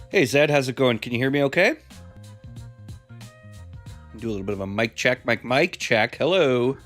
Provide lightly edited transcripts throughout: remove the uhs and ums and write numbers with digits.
Hey Zed, how's it going? Can you hear me okay? Do a little bit of a mic check, mic check. Hello.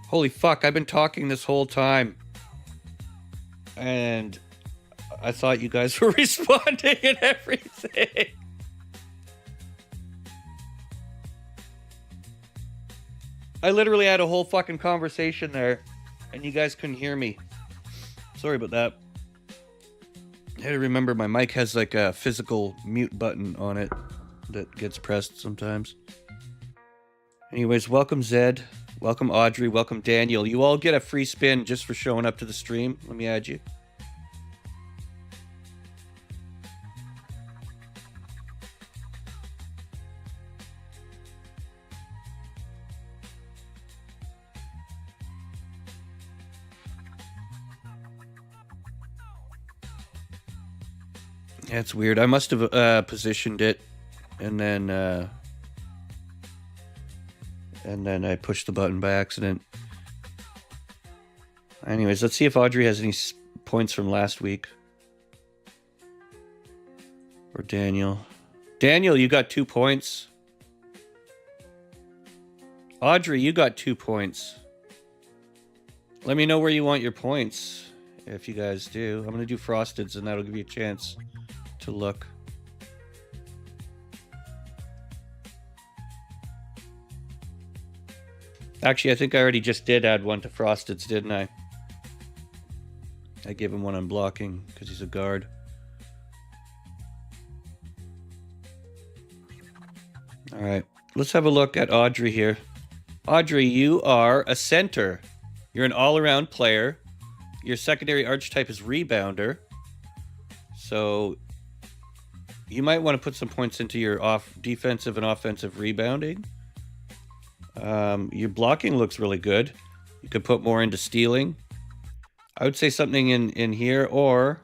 Holy fuck, I've been talking this whole time. And I thought you guys were responding and everything. I literally had a whole fucking conversation there, and you guys couldn't hear me. Sorry about that. I had to remember my mic has like a physical mute button on it that gets pressed sometimes. Anyways, welcome Zed. Welcome Audrey. Welcome Daniel. You all get a free spin just for showing up to the stream. Let me add you. Yeah, it's weird. I must have positioned it, and then I pushed the button by accident. Anyways, let's see if Audrey has any points from last week. Or Daniel. Daniel, you got 2 points. Audrey, you got 2 points. Let me know where you want your points, if you guys do. I'm going to do Frosteds, and that'll give you a chance to look. Actually, I think I already just did add one to Frosteds, didn't I? I gave him one on blocking, because he's a guard. Alright, let's have a look at Audrey here. Audrey, you are a center. You're an all-around player. Your secondary archetype is rebounder. So you might want to put some points into your defensive and offensive rebounding. Your blocking looks really good. You could put more into stealing. I would say something in here, or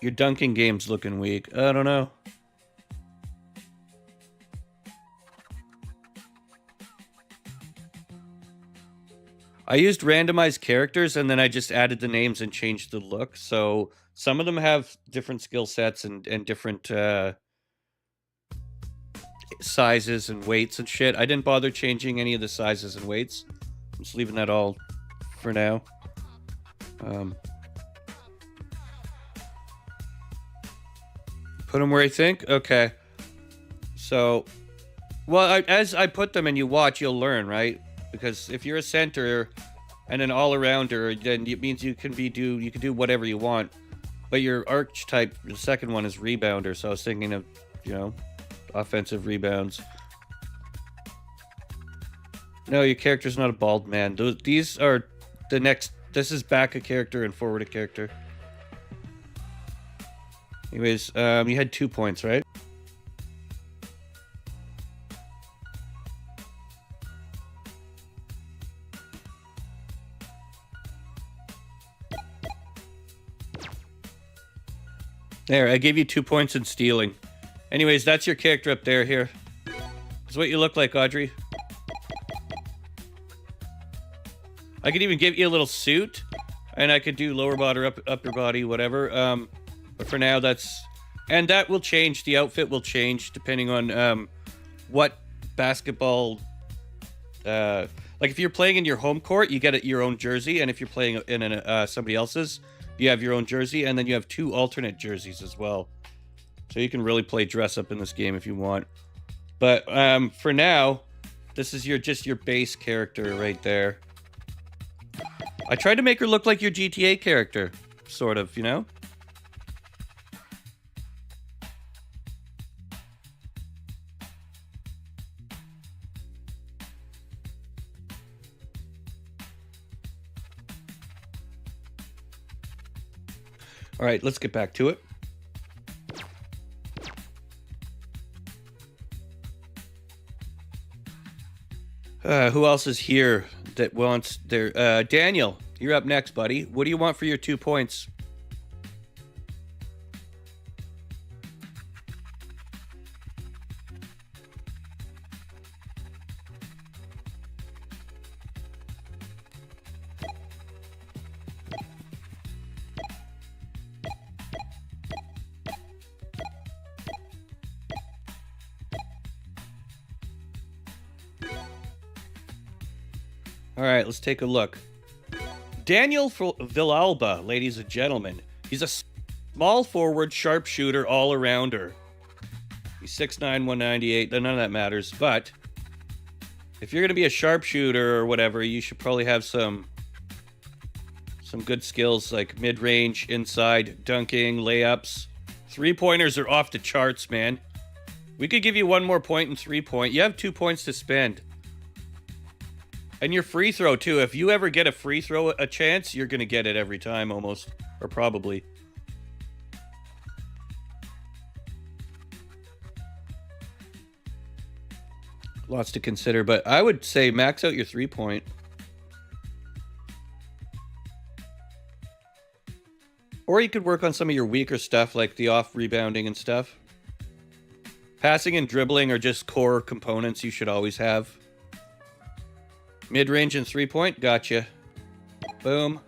your dunking game's looking weak. I don't know. I used randomized characters, and then I just added the names and changed the look. So some of them have different skill sets and different sizes and weights and shit. I didn't bother changing any of the sizes and weights. I'm just leaving that all for now. Put them where I think? Okay. So, well, as I put them and you watch, you'll learn, right? Because if you're a center and an all-arounder, then it means you can do whatever you want. But your archetype, the second one, is rebounder. So I was thinking of, you know, offensive rebounds. No, your character's not a bald man. These are the next. This is back a character and forward a character. Anyways, you had 2 points, right? There, I gave you 2 points in stealing. Anyways, that's your character up there here. That's what you look like, Audrey. I could even give you a little suit, and I could do lower body, upper body, whatever. But for now, that's... And that will change. The outfit will change depending on what basketball... like, if you're playing in your home court, you get your own jersey, and if you're playing in somebody else's, you have your own jersey, and then you have 2 alternate jerseys as well. So you can really play dress up in this game if you want. But for now, this is just your base character right there. I tried to make her look like your GTA character, sort of, you know? All right, let's get back to it. Who else is here that wants their... Daniel, you're up next, buddy. What do you want for your 2 points? All right, let's take a look. Daniel Villalba, ladies and gentlemen. He's a small forward, sharpshooter, all-arounder. He's 6'9", 198. None of that matters. But if you're going to be a sharpshooter or whatever, you should probably have some good skills like mid-range, inside, dunking, layups. Three-pointers are off the charts, man. We could give you 1 more point in 3-point. You have 2 points to spend. And your free throw, too. If you ever get a free throw a chance, you're going to get it every time, almost. Or probably. Lots to consider, but I would say max out your 3-point. Or you could work on some of your weaker stuff, like the off-rebounding and stuff. Passing and dribbling are just core components you should always have. Mid-range and 3-point, gotcha. Boom.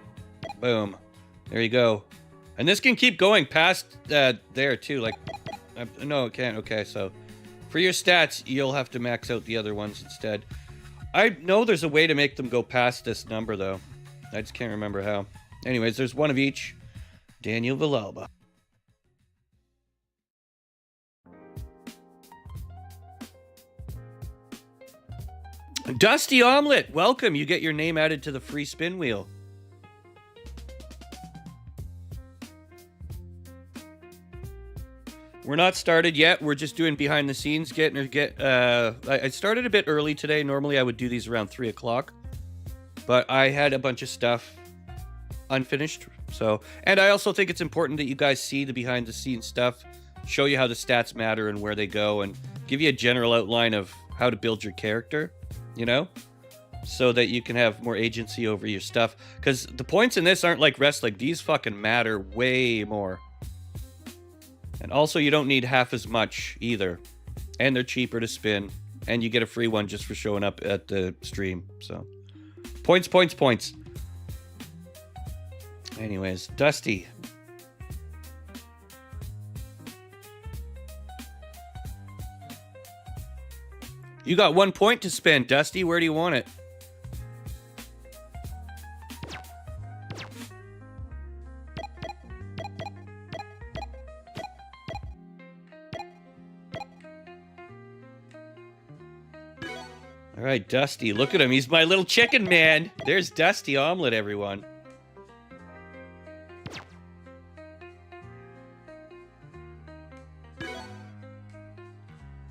Boom. There you go. And this can keep going past there too. Like, no, it can't. Okay, so for your stats, you'll have to max out the other ones instead. I know there's a way to make them go past this number, though. I just can't remember how. Anyways, there's one of each. Daniel Villalba. Dusty Omelet, welcome. You get your name added to the free spin wheel. We're not started yet. We're just doing behind the scenes. I started a bit early today. Normally I would do these around 3 o'clock, but I had a bunch of stuff unfinished. So, and I also think it's important that you guys see the behind the scenes stuff, show you how the stats matter and where they go, and give you a general outline of how to build your character, you know, so that you can have more agency over your stuff. Because the points in this aren't like wrestling. These fucking matter way more. And also, you don't need half as much either. And they're cheaper to spin. And you get a free one just for showing up at the stream. So, points, points, points. Anyways, Dusty. You got 1 point to spend, Dusty. Where do you want it? All right, Dusty. Look at him. He's my little chicken man. There's Dusty Omelet, everyone.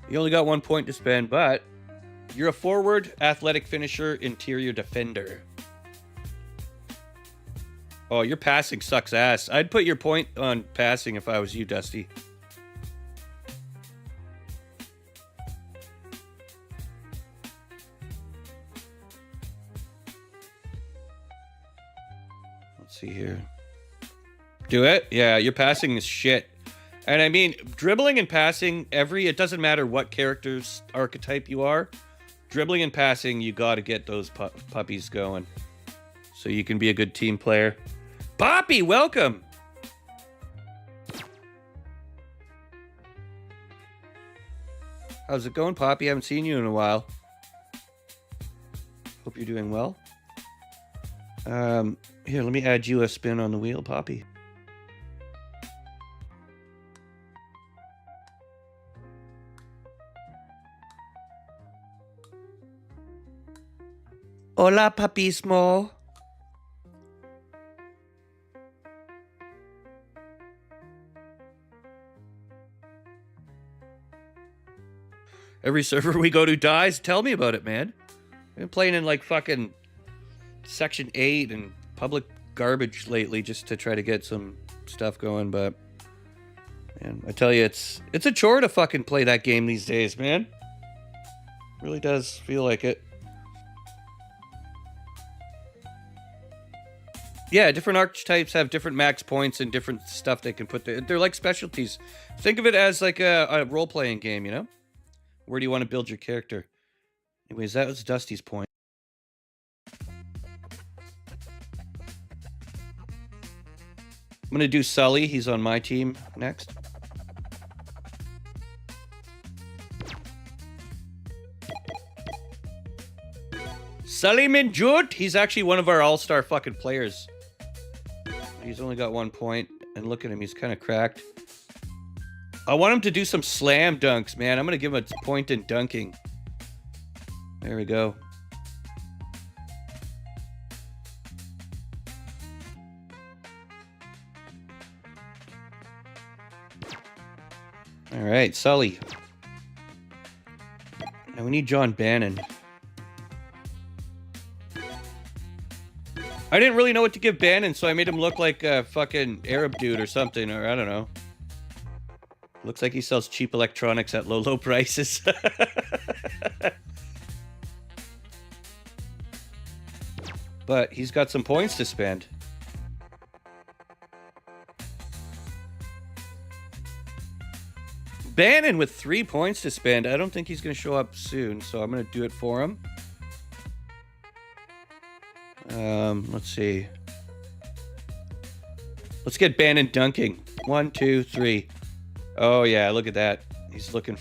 You only got 1 point to spend, but you're a forward, athletic finisher, interior defender. Oh, your passing sucks ass. I'd put your point on passing if I was you, Dusty. Let's see here. Do it? Yeah, your passing is shit. And I mean, dribbling and passing, it doesn't matter what character's archetype you are. Dribbling and passing, you got to get those puppies going. So you can be a good team player. Poppy, welcome! How's it going, Poppy? I haven't seen you in a while. Hope you're doing well. Here, let me add you a spin on the wheel, Poppy. Hola, papismo. Every server we go to dies. Tell me about it, man. I've been playing in like fucking Section 8 and public garbage lately just to try to get some stuff going, but man, I tell you, it's a chore to fucking play that game these days, man. Really does feel like it. Yeah, different archetypes have different max points and different stuff they can put there. They're like specialties. Think of it as like a role-playing game, you know? Where do you want to build your character? Anyways, that was Dusty's point. I'm going to do Sully. He's on my team next. Sully Minjut! He's actually one of our all-star fucking players. He's only got 1 point. And look at him, he's kind of cracked. I want him to do some slam dunks, man. I'm going to give him a point in dunking. There we go. All right, Sully. Now we need John Bannon. I didn't really know what to give Bannon, so I made him look like a fucking Arab dude or something, or I don't know. Looks like he sells cheap electronics at low prices. But he's got some points to spend. Bannon with 3 points to spend. I don't think he's going to show up soon, so I'm going to do it for him. Let's see. Let's get Bannon dunking. 1, 2, 3. Oh yeah, look at that. He's looking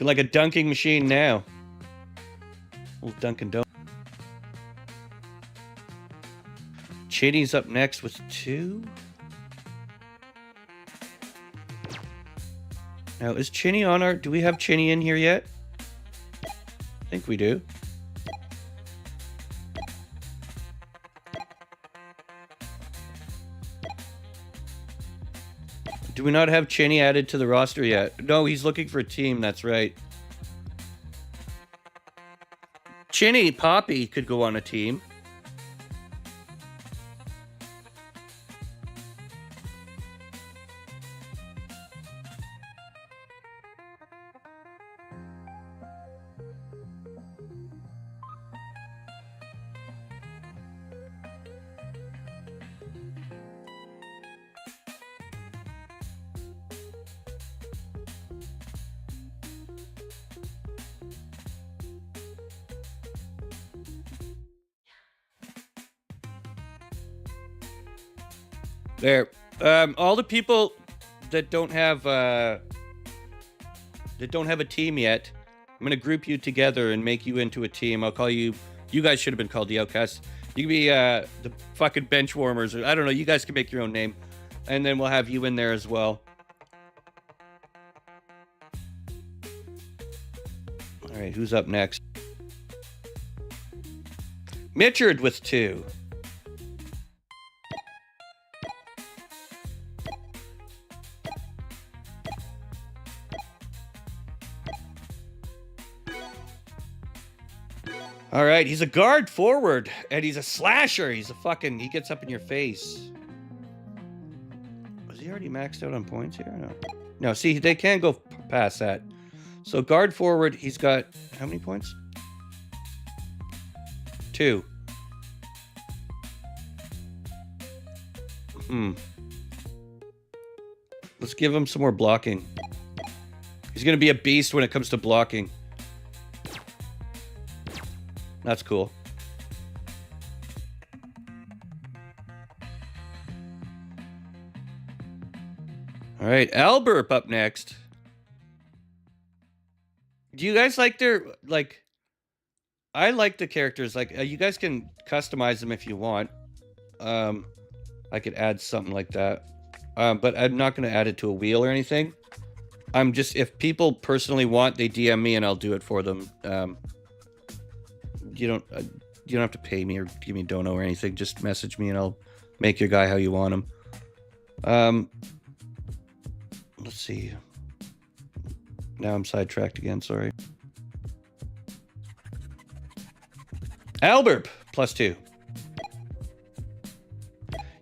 like a dunking machine now. Little Dunkin' Donuts. Chinny's up next with 2. Now, is Chinny on our... Do we have Chinny in here yet? I think we do. Do we not have Chinny added to the roster yet? No, he's looking for a team. That's right. Chinny, Poppy could go on a team. There. All the people that don't have a team yet, I'm gonna group you together and make you into a team. I'll call you. You guys should have been called the Outcasts. You can be the fucking bench warmers, or I don't know. You guys can make your own name, and then we'll have you in there as well. All right, who's up next? Mitchard with 2. All right, he's a guard forward, and he's a slasher. He gets up in your face. Was he already maxed out on points here? No. No, see, they can go past that. So guard forward, he's got how many points? 2. Let's give him some more blocking. He's going to be a beast when it comes to blocking. That's cool. All right, Alburp up next. Do you guys like their, like... I like the characters. Like, you guys can customize them if you want. I could add something like that. But I'm not going to add it to a wheel or anything. I'm just... If people personally want, they DM me and I'll do it for them. You don't have to pay me or give me a dono or anything. Just message me and I'll make your guy how you want him. Let's see. Now I'm sidetracked again. Sorry. Alburp +2. You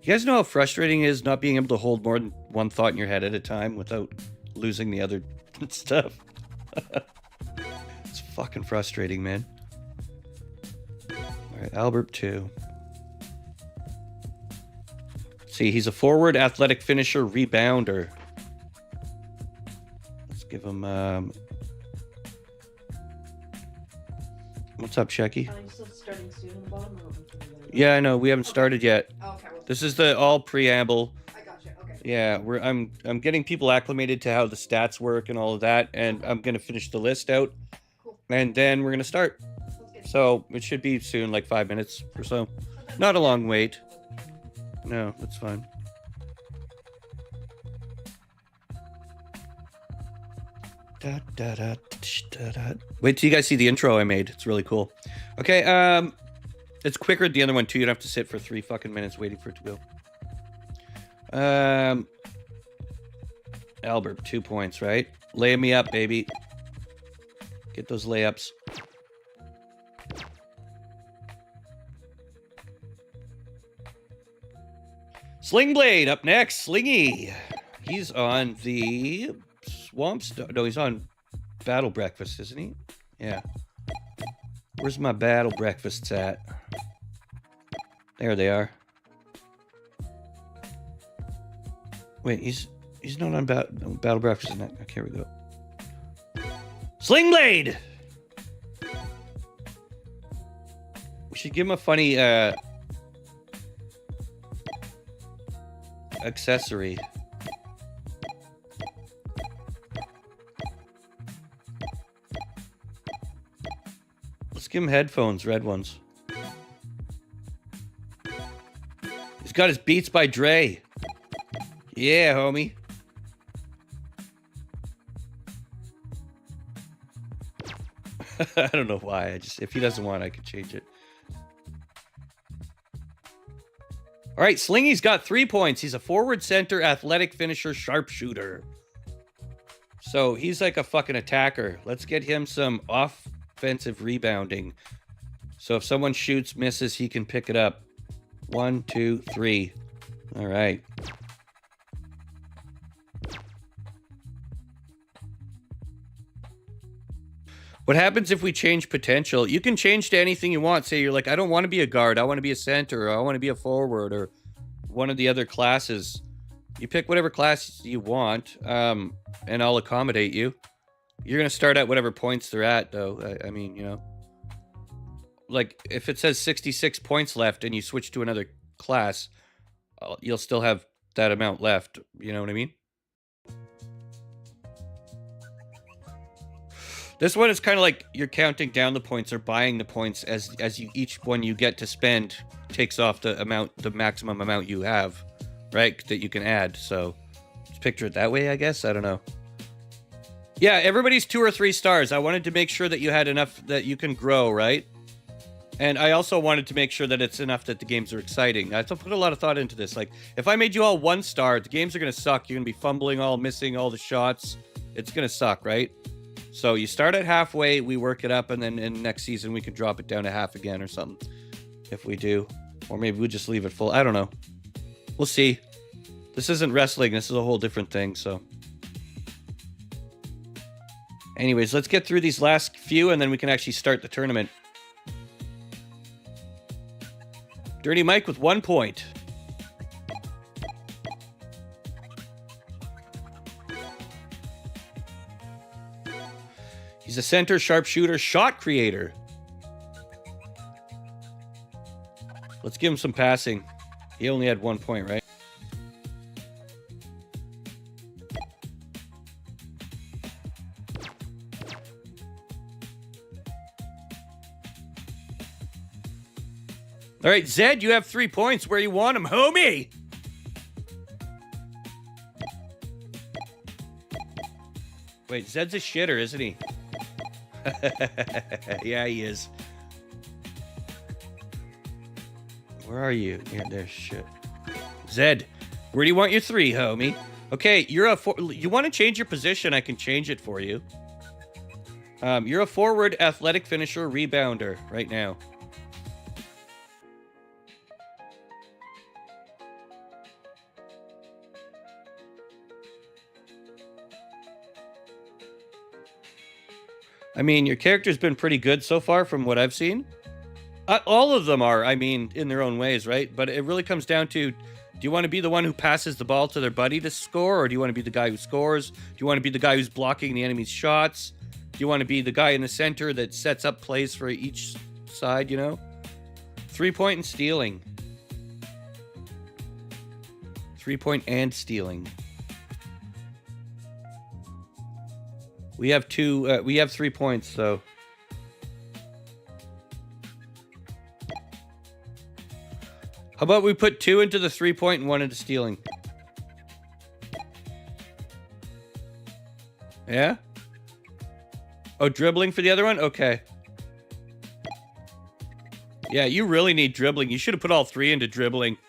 guys know how frustrating it is not being able to hold more than one thought in your head at a time without losing the other stuff. It's fucking frustrating, man. All right, Alburp 2. See, he's a forward, athletic finisher, rebounder. Let's give him... What's up, Shecky? Are you still starting soon on the bottom? Yeah, I know. We haven't started yet. Oh, okay. Well, This is the all preamble. I gotcha. Okay. Yeah, I'm getting people acclimated to how the stats work and all of that, and I'm gonna finish the list out, Cool. and then we're gonna start. Sounds good. So it should be soon, like 5 minutes or so. Not a long wait. No, that's fine. Da, da, da, da, da. Wait till you guys see the intro I made. It's really cool. Okay, it's quicker than the other one too. You don't have to sit for 3 fucking minutes waiting for it to go. Albert, 2 points, right? Lay me up, baby. Get those layups. Slingblade up next. Slingy. He's on the Swamp Star. No, he's on Battle Breakfast, isn't he? Yeah. Where's my Battle Breakfasts at? There they are. Wait, he's not on Battle Breakfast, isn't it? Okay, here we go. Slingblade! We should give him a funny, accessory. Let's give him headphones, red ones. He's got his Beats by Dre. Yeah, homie. I don't know why. If he doesn't want, I could change it. All right, Slingy's got 3 points. He's a forward center, athletic finisher, sharpshooter. So he's like a fucking attacker. Let's get him some offensive rebounding. So if someone shoots, misses, he can pick it up. 1, 2, 3. All right. What happens if we change potential? You can change to anything you want. Say you're like, I don't want to be a guard. I want to be a center. Or I want to be a forward or one of the other classes. You pick whatever class you want, and I'll accommodate you. You're going to start at whatever points they're at, though. I mean, you know. Like, if it says 66 points left and you switch to another class, you'll still have that amount left. You know what I mean? This one is kind of like you're counting down the points or buying the points as each one you get to spend takes off the maximum amount you have, right? That you can add. So just picture it that way, I guess. I don't know. Yeah, everybody's 2 or 3 stars. I wanted to make sure that you had enough that you can grow, right? And I also wanted to make sure that it's enough that the games are exciting. I put a lot of thought into this. Like, if I made you all 1 star, the games are going to suck. You're going to be fumbling, missing all the shots. It's going to suck, right? So you start at halfway, we work it up, and then in next season we can drop it down to half again or something. If we do. Or maybe we just leave it full. I don't know. We'll see. This isn't wrestling. This is a whole different thing, so. Anyways, let's get through these last few, and then we can actually start the tournament. Dirty Mike with 1 point. He's a center, sharpshooter, shot creator. Let's give him some passing. He only had 1 point, right? All right, Zed, you have 3 points. Where you want him, homie? Wait, Zed's a shitter, isn't he? Yeah, he is. Where are you? Yeah, there's shit. Zed, where do you want your 3, homie? Okay, you're you want to change your position? I can change it for you. You're a forward, athletic finisher, rebounder right now. I mean, your character's been pretty good so far from what I've seen. All of them are, I mean, in their own ways, right? But it really comes down to, do you want to be the one who passes the ball to their buddy to score? Or do you want to be the guy who scores? Do you want to be the guy who's blocking the enemy's shots? Do you want to be the guy in the center that sets up plays for each side, you know? 3-point and stealing. 3-point and stealing. We have 3 points, so. How about we put 2 into the 3-point and 1 into stealing? Yeah? Oh, dribbling for the other one? Okay. Yeah, you really need dribbling. You should have put all 3 into dribbling.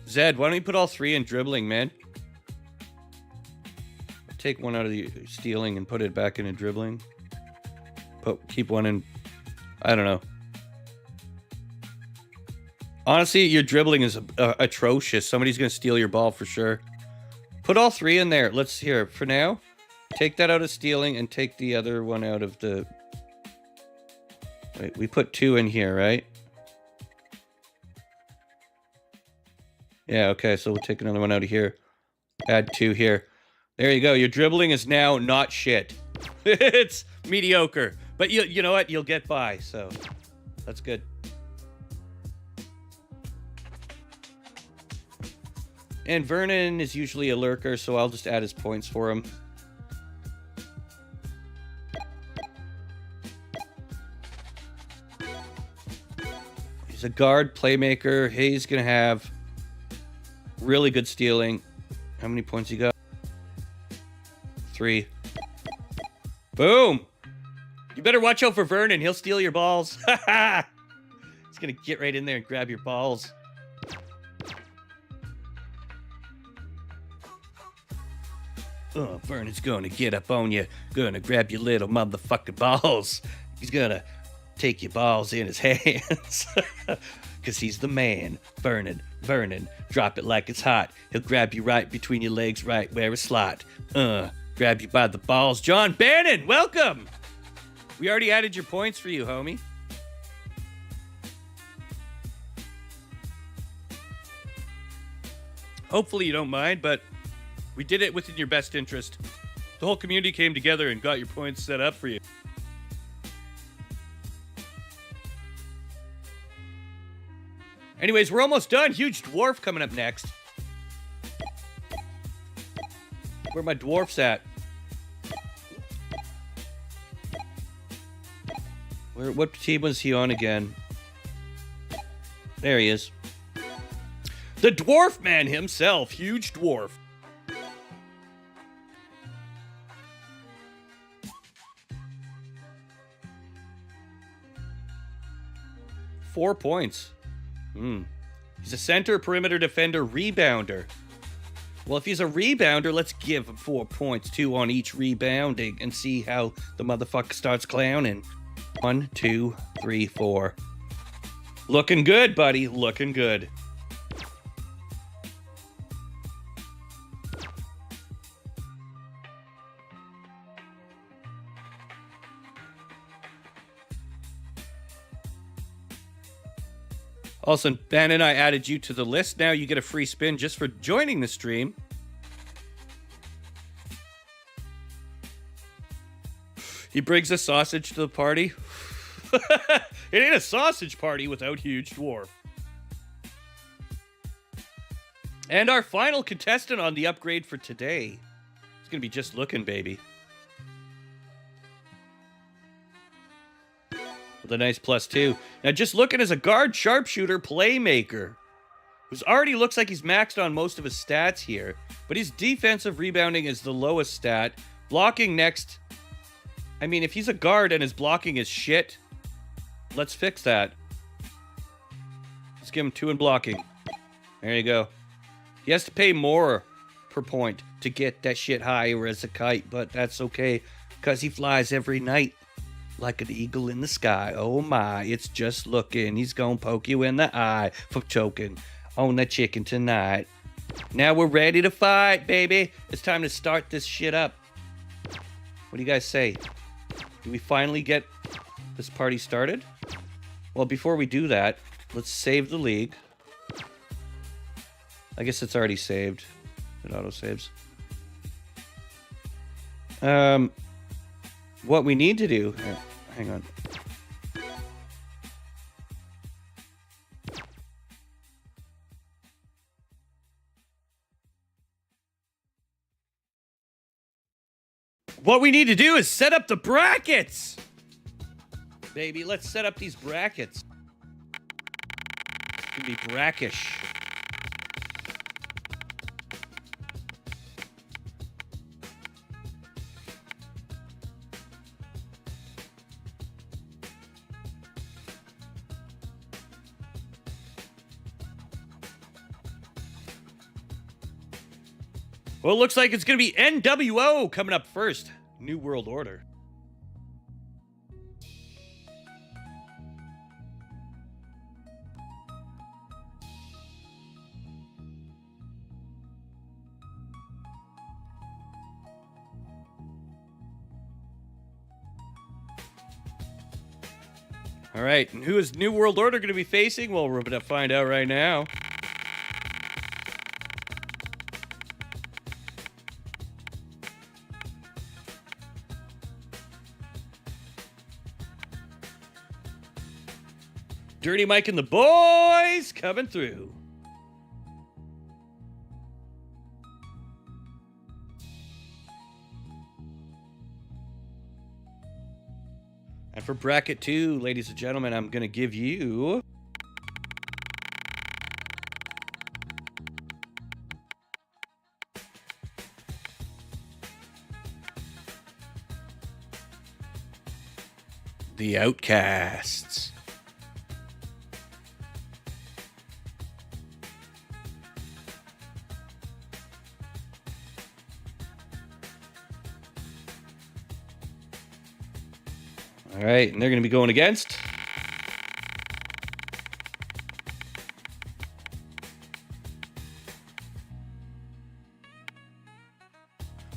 Zed, why don't you put all 3 in dribbling, man? Take 1 out of the stealing and put it back into dribbling. Keep 1 in. I don't know. Honestly, your dribbling is atrocious. Somebody's going to steal your ball for sure. Put all 3 in there. Let's hear. For now, take that out of stealing and take the other one out of the... Wait, we put 2 in here, right? Yeah, okay, so we'll take another one out of here. Add 2 here. There you go. Your dribbling is now not shit. It's mediocre. But you know what? You'll get by, so that's good. And Vernon is usually a lurker, so I'll just add his points for him. He's a guard playmaker. He's going to have really good stealing. How many points you got? 3. Boom! You better watch out for Vernon. He'll steal your balls. He's going to get right in there and grab your balls. Oh, Vernon's going to get up on you. Going to grab your little motherfucking balls. He's going to take your balls in his hands. Because he's the man. Vernon, drop it like it's hot. He'll grab you right between your legs, right where it's slot. Grab you by the balls. John Bannon, welcome! We already added your points for you, homie. Hopefully you don't mind, but we did it within your best interest. The whole community came together and got your points set up for you. Anyways, we're almost done. Huge dwarf coming up next. Where my dwarfs at? What team was he on again? There he is. The dwarf man himself. Huge dwarf. Four points. He's a center, perimeter defender, rebounder. Well, if he's a rebounder, let's give him 4 points, 2 on each rebounding, and see how the motherfucker starts clowning. 1, 2, 3, 4. Looking good, buddy. Looking good. Also, Ben and I added you to the list. Now you get a free spin just for joining the stream. He brings a sausage to the party. It ain't a sausage party without Huge Dwarf. And our final contestant on the upgrade for today. It's going to be Just Looking, baby. With a nice +2. Now, Just Looking is a guard sharpshooter playmaker who's already looks like he's maxed on most of his stats here, but his defensive rebounding is the lowest stat. Blocking next. I mean, if he's a guard and his blocking is shit, let's fix that. Let's give him 2 in blocking. There you go. He has to pay more per point to get that shit higher as a kite, but that's okay because he flies every night. Like an eagle in the sky. Oh my, it's Just Looking. He's gonna poke you in the eye for choking on that chicken tonight. Now we're ready to fight, baby. It's time to start this shit up. What do you guys say? Do we finally get this party started? Well, before we do that, let's save the league. I guess it's already saved. It auto saves. What we need to do... Hang on. What we need to do is set up the brackets! Baby, let's set up these brackets. It's gonna be brackish. Well, it looks like it's going to be NWO coming up first. New World Order. All right, and who is New World Order going to be facing? Well, we're going to find out right now. Dirty Mike and the boys coming through. And for bracket 2, ladies and gentlemen, I'm going to give you... The Outcasts. All right, and they're going to be going against...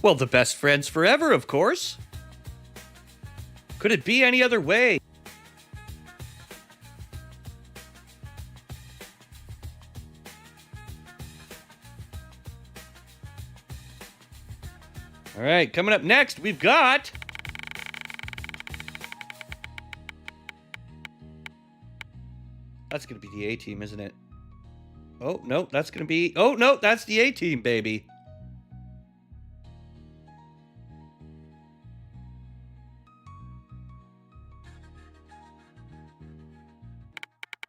well, the Best Friends Forever, of course. Could it be any other way? All right, coming up next, we've got... that's going to be the A-Team, isn't it? Oh, no, that's going to be... oh, no, that's the A-Team, baby.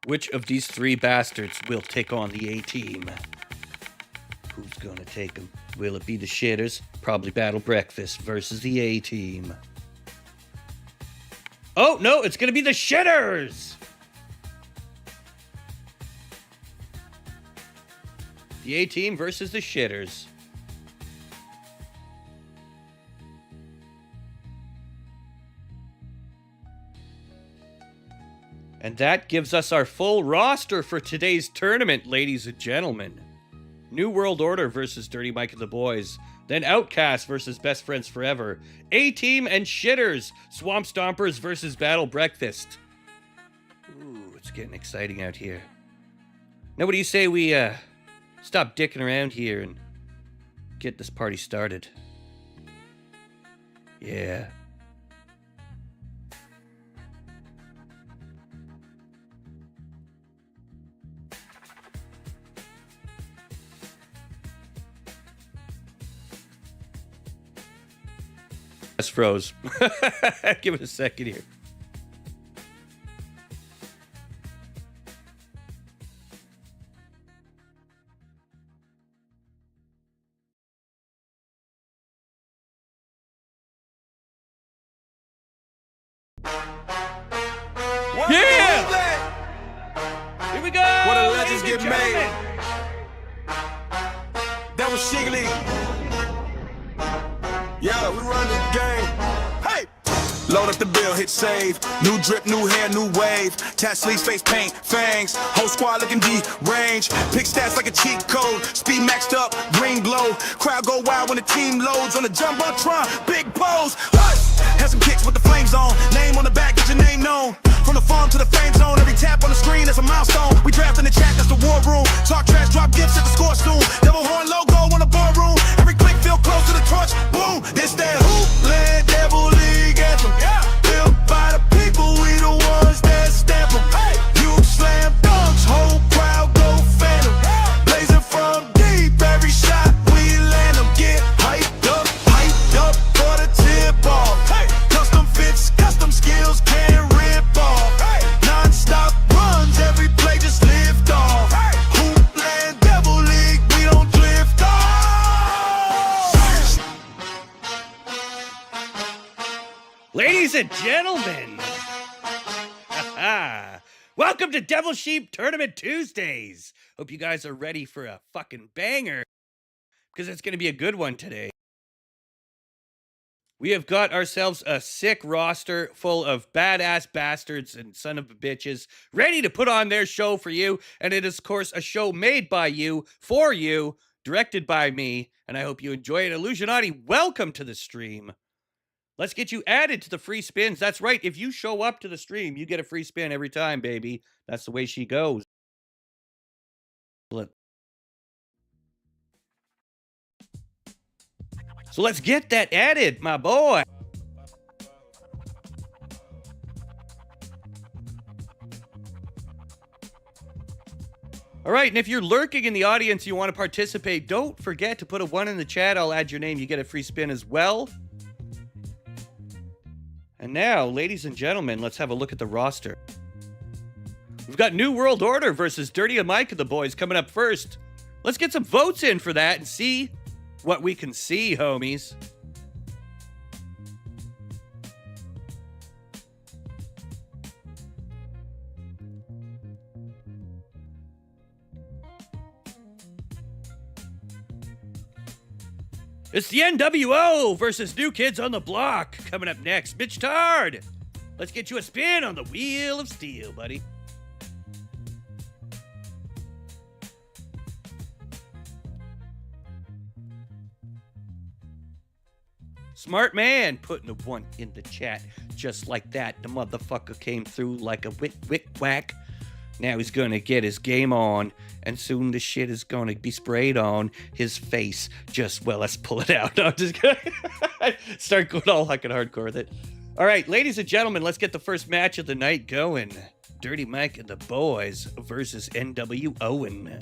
Which of these three bastards will take on the A-Team? Who's going to take them? Will it be the Shitters? Probably Battle Breakfast versus the A-Team. Oh, no, it's going to be the Shitters! The A-Team versus the Shitters. And that gives us our full roster for today's tournament, ladies and gentlemen. New World Order versus Dirty Mike and the Boys. Then Outcast versus Best Friends Forever. A-Team and Shitters. Swamp Stompers versus Battle Breakfast. Ooh, it's getting exciting out here. Now, what do you say we, stop dicking around here and get this party started? Yeah. Just froze. Give it a second here. Yeah! Here we go! What a legends ladies and get made. gentlemen. That was Shigley. Yeah, we run this game. Hey! Load up the bill, hit save. New drip, new hair, new wave. Tat sleeves, face paint, fangs. Whole squad looking D-range. Pick stats like a cheat code. Speed maxed up, green glow. Crowd go wild when the team loads on the jumbotron. Big pose. Had some kicks with the flames on. Name on the back, get your name known. From the farm to the fame zone, every tap on the screen is a milestone. We draft in the chat, that's the war room. Talk trash, drop gifts at the score soon. Devil horn logo on the ballroom. Every click feel close to the torch. Boom, it's that Hoopland Devil League anthem. Built by the people, we the ones that stamp them. You slam dunks, whole crowd go phantom. Blazing from deep, every shot we land them. Get hyped up for the tip off. Custom fits, custom skills, can't rip off. Non-stop runs, every play just lift off. Hoopland Devil League, we don't drift off. Ladies and gentlemen, welcome to Devil Sheep Tournament Tuesdays. Hope you guys are ready for a fucking banger, because it's going to be a good one today. We have got ourselves a sick roster full of badass bastards and son of bitches ready to put on their show for you. And it is, of course, a show made by you, for you, directed by me. And I hope you enjoy it. Illusionati, welcome to the stream. Let's get you added to the free spins. That's right. If you show up to the stream, you get a free spin every time, baby. That's the way she goes. So let's get that added, my boy. All right, and if you're lurking in the audience, you want to participate, don't forget to put a 1 in the chat. I'll add your name. You get a free spin as well. And now, ladies and gentlemen, let's have a look at the roster. We've got New World Order versus Dirty Mike and the boys coming up first. Let's get some votes in for that and see what we can see, homies. It's the NWO versus New Kids on the Block. Coming up next, Mitch Tard. Let's get you a spin on the Wheel of Steel, buddy. Smart man putting the one in the chat just like that. The motherfucker came through like a whack. Now he's gonna get his game on, and soon the shit is gonna be sprayed on his face. Well, let's pull it out. No, I'm just gonna start going all fucking hardcore with it. All right, ladies and gentlemen, let's get the first match of the night going. Dirty Mike and the boys versus NW Owen.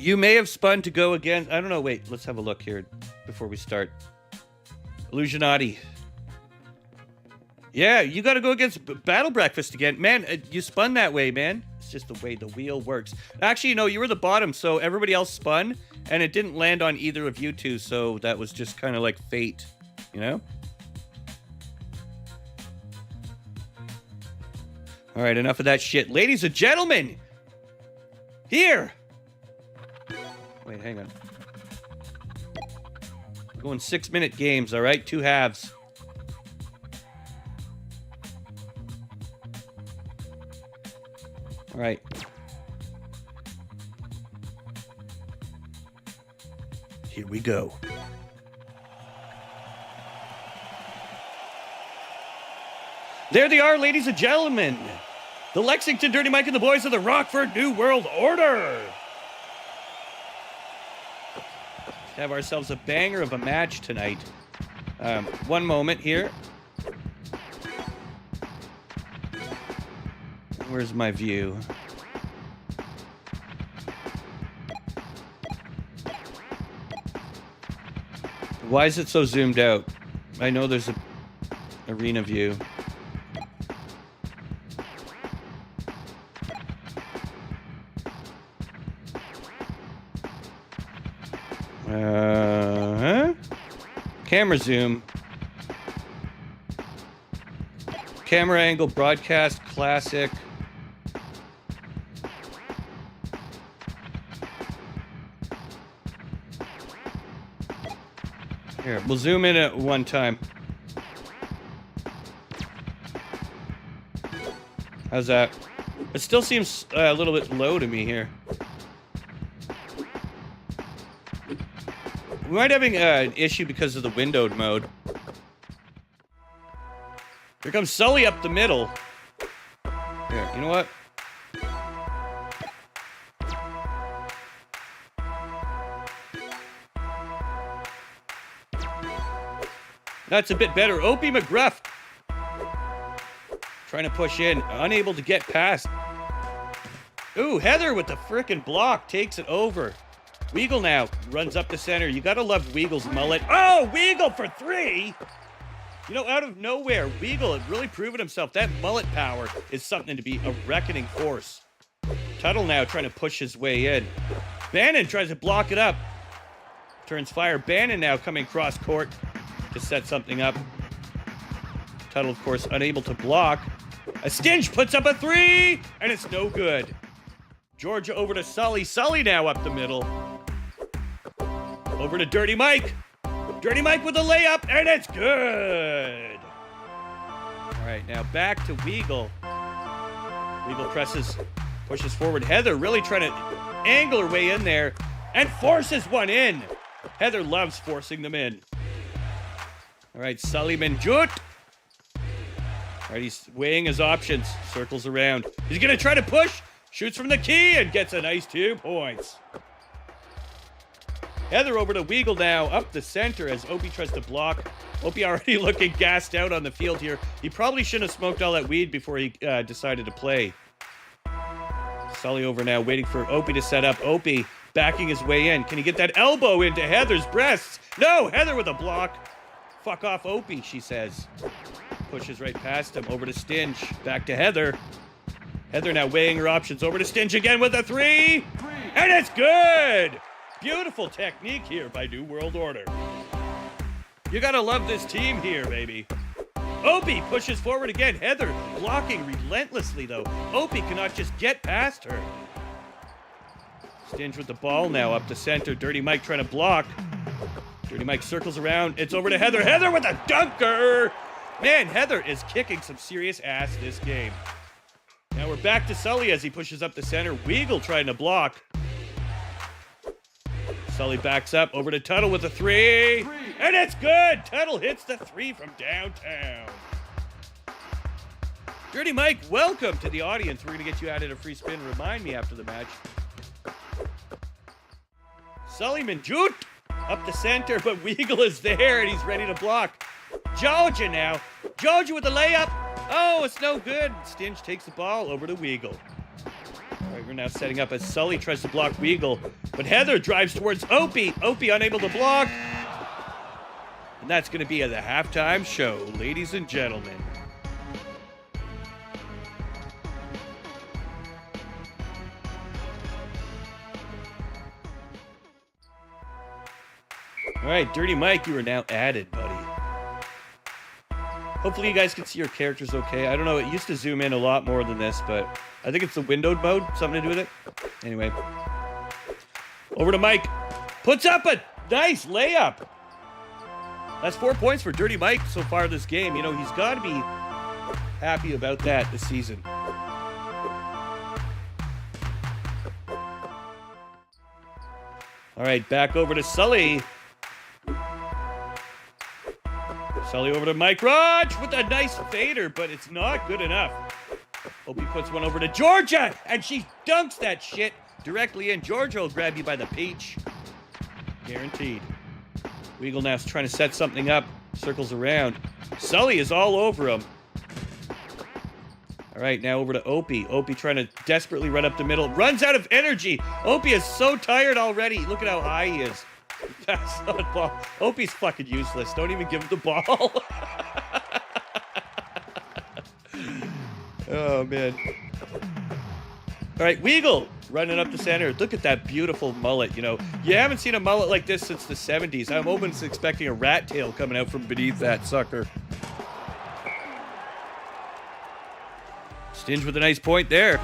You may have spun to go again. I don't know. Wait, let's have a look here before we start. Illusionati. Yeah, you got to go against Battle Breakfast again. Man, you spun that way, man. It's just the way the wheel works. Actually, no, you were the bottom, so everybody else spun, and it didn't land on either of you two, so that was just kind of like fate, you know? All right, enough of that shit. Ladies and gentlemen, here. Wait, hang on. We're going 6-minute games, all right? 2 halves. All right. Here we go. There they are, ladies and gentlemen. The Lexington Dirty Mike and the boys of the Rockford New World Order. Have ourselves a banger of a match tonight. One moment here. Where's my view? Why is it so zoomed out? I know there's a arena view. Camera zoom. Camera angle, broadcast, classic. Here, we'll zoom in at one time. How's that? It still seems a little bit low to me here. We might having an issue because of the windowed mode. Here comes Sully up the middle. Here, you know what? That's a bit better. Opie McGruff trying to push in, unable to get past. Ooh, Heather with the frickin' block takes it over. Weagle now runs up the center. You gotta love Weagle's mullet. Oh, Weagle for 3! You know, out of nowhere, Weagle had really proven himself. That mullet power is something to be a reckoning force. Tuttle now trying to push his way in. Bannon tries to block it up. Turns fire. Bannon now coming cross court to set something up. Tuttle, of course, unable to block. A Stinch puts up a 3, and it's no good. Georgia over to Sully. Sully now up the middle. Over to Dirty Mike. Dirty Mike with a layup, and it's good. All right, now back to Weagle. Weagle pushes forward. Heather really trying to angle her way in there and forces one in. Heather loves forcing them in. All right, Sully Manjut. All right, he's weighing his options. Circles around. He's going to try to push. Shoots from the key and gets a nice 2 points. Heather over to Weagle now, up the center as Opie tries to block. Opie already looking gassed out on the field here. He probably shouldn't have smoked all that weed before he decided to play. Sully over now, waiting for Opie to set up. Opie backing his way in. Can he get that elbow into Heather's breasts? No, Heather with a block. Fuck off, Opie, she says. Pushes right past him, over to Stinge. Back to Heather. Heather now weighing her options. Over to Stinge again with a three. And it's good! Beautiful technique here by New World Order. You gotta love this team here, baby. Opie pushes forward again. Heather blocking relentlessly, though. Opie cannot just get past her. Stinge with the ball now up to center. Dirty Mike trying to block. Dirty Mike circles around. It's over to Heather. Heather with a dunker! Man, Heather is kicking some serious ass this game. Now we're back to Sully as he pushes up the center. Weagle trying to block. Sully backs up over to Tuttle with a three. And it's good! Tuttle hits the three from downtown. Dirty Mike, welcome to the audience. We're going to get you added a free spin. Remind me after the match. Sully Manjut up the center, but Weagle is there and he's ready to block. Georgia now. Georgia with the layup. Oh, it's no good. Stinge takes the ball over to Weagle. All right, we're now setting up as Sully tries to block Weagle, but Heather drives towards Opie. Opie unable to block. And that's going to be the halftime show, ladies and gentlemen. All right, Dirty Mike, you are now added, buddy. Hopefully you guys can see your characters okay. I don't know, it used to zoom in a lot more than this, but I think it's the windowed mode, something to do with it. Anyway. Over to Mike. Puts up a nice layup. That's 4 points for Dirty Mike so far this game. You know, he's got to be happy about that this season. All right, back over to Sully. Sully over to Mike Raj with a nice fader, but it's not good enough. Opie puts one over to Georgia, and she dunks that shit directly in. Georgia will grab you by the peach. Guaranteed. Weagle now's trying to set something up. Circles around. Sully is all over him. All right, now over to Opie. Opie trying to desperately run up the middle. Runs out of energy. Opie is so tired already. Look at how high he is. Pass on ball. Opie's fucking useless. Don't even give him the ball. Oh, man. All right, Weagle running up the center. Look at that beautiful mullet, you know. You haven't seen a mullet like this since the 70s. I'm almost expecting a rat tail coming out from beneath that sucker. Stinge with a nice point there.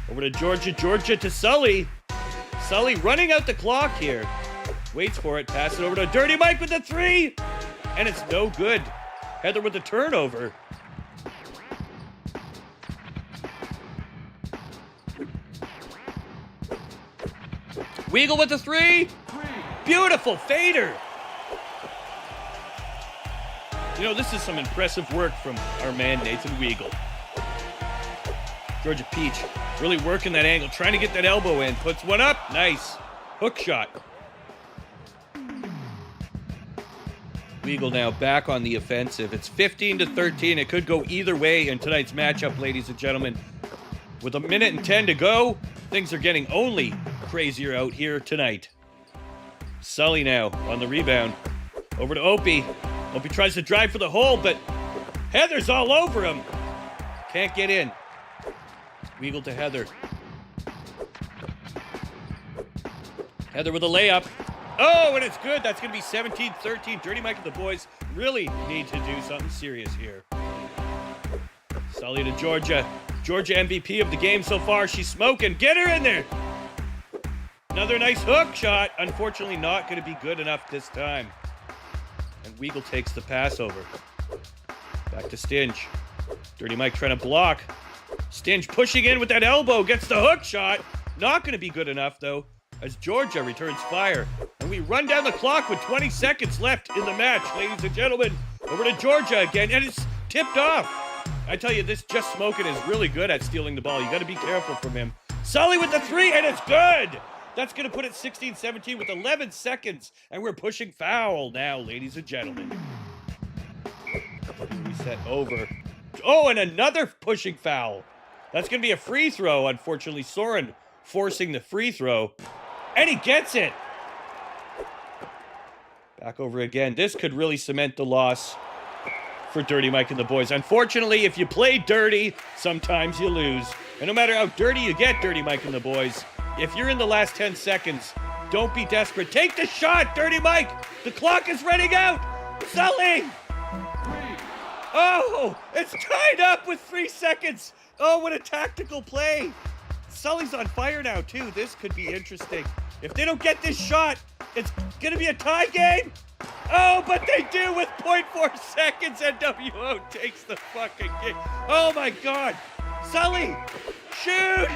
Over to Georgia. Georgia to Sully. Sully running out the clock here. Waits for it. Pass it over to Dirty Mike with the three. And it's no good. Heather with the turnover. Weagle with the three. Beautiful fader. You know, this is some impressive work from our man Nathan Weagle. Georgia Peach really working that angle, trying to get that elbow in. Puts one up. Nice. Hook shot. Weagle now back on the offensive. It's 15-13. It could go either way in tonight's matchup, ladies and gentlemen. With 1:10 to go, things are getting only crazier out here tonight. Sully now on the rebound. Over to Opie. Opie tries to drive for the hole, but Heather's all over him. Can't get in. Weagle to Heather. Heather with a layup. Oh, and it's good. That's going to be 17-13. Dirty Mike and the boys really need to do something serious here. Sully to Georgia. Georgia MVP of the game so far. She's smoking. Get her in there. Another nice hook shot. Unfortunately, not going to be good enough this time. And Weagle takes the pass over. Back to Stinge. Dirty Mike trying to block. Stinge pushing in with that elbow. Gets the hook shot. Not going to be good enough, though, as Georgia returns fire. And we run down the clock with 20 seconds left in the match, ladies and gentlemen. Over to Georgia again, and it's tipped off. I tell you, this Just Smokin' is really good at stealing the ball. You got to be careful from him. Sully with the three, and it's good. That's going to put it 16-17 with 11 seconds. And we're pushing foul now, ladies and gentlemen. Reset over. Oh, and another pushing foul. That's going to be a free throw, unfortunately. Soren forcing the free throw. And he gets it. Back over again. This could really cement the loss for Dirty Mike and the boys. Unfortunately, if you play dirty, sometimes you lose. And no matter how dirty you get, Dirty Mike and the boys, if you're in the last 10 seconds, don't be desperate. Take the shot, Dirty Mike. The clock is running out. Sully. Oh, it's tied up with 3 seconds. Oh, what a tactical play. Sully's on fire now, too. This could be interesting. If they don't get this shot, it's going to be a tie game. Oh, but they do with 0.4 seconds, and WO takes the fucking game. Oh, my God. Sully, shoot.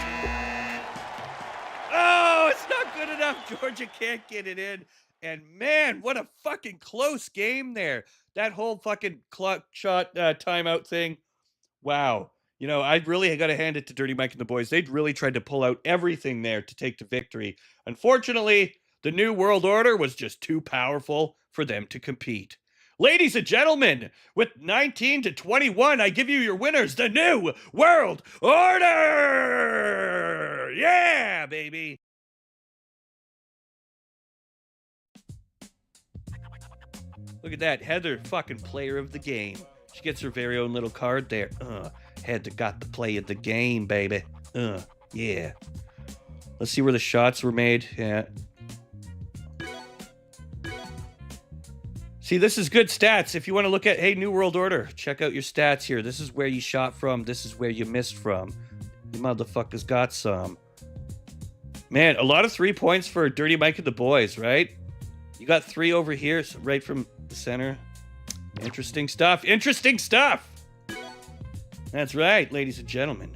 Oh, it's not good enough. Georgia can't get it in. And, man, what a fucking close game there. That whole fucking clock shot timeout thing. Wow. You know, I really got to hand it to Dirty Mike and the boys. They'd really tried to pull out everything there to take to victory. Unfortunately, the New World Order was just too powerful for them to compete. Ladies and gentlemen, with 19-21, I give you your winners, the New World Order! Yeah, baby! Look at that, Heather, fucking player of the game. She gets her very own little card there. Heather got the play of the game, baby. Yeah. Let's see where the shots were made. Yeah. See, this is good stats. If you want to look at, hey, New World Order, check out your stats here. This is where you shot from. This is where you missed from. You motherfuckers got some. Man, a lot of 3 points for Dirty Mike and the boys, right? You got 3 over here, so right from the center. Interesting stuff. Interesting stuff. That's right, ladies and gentlemen.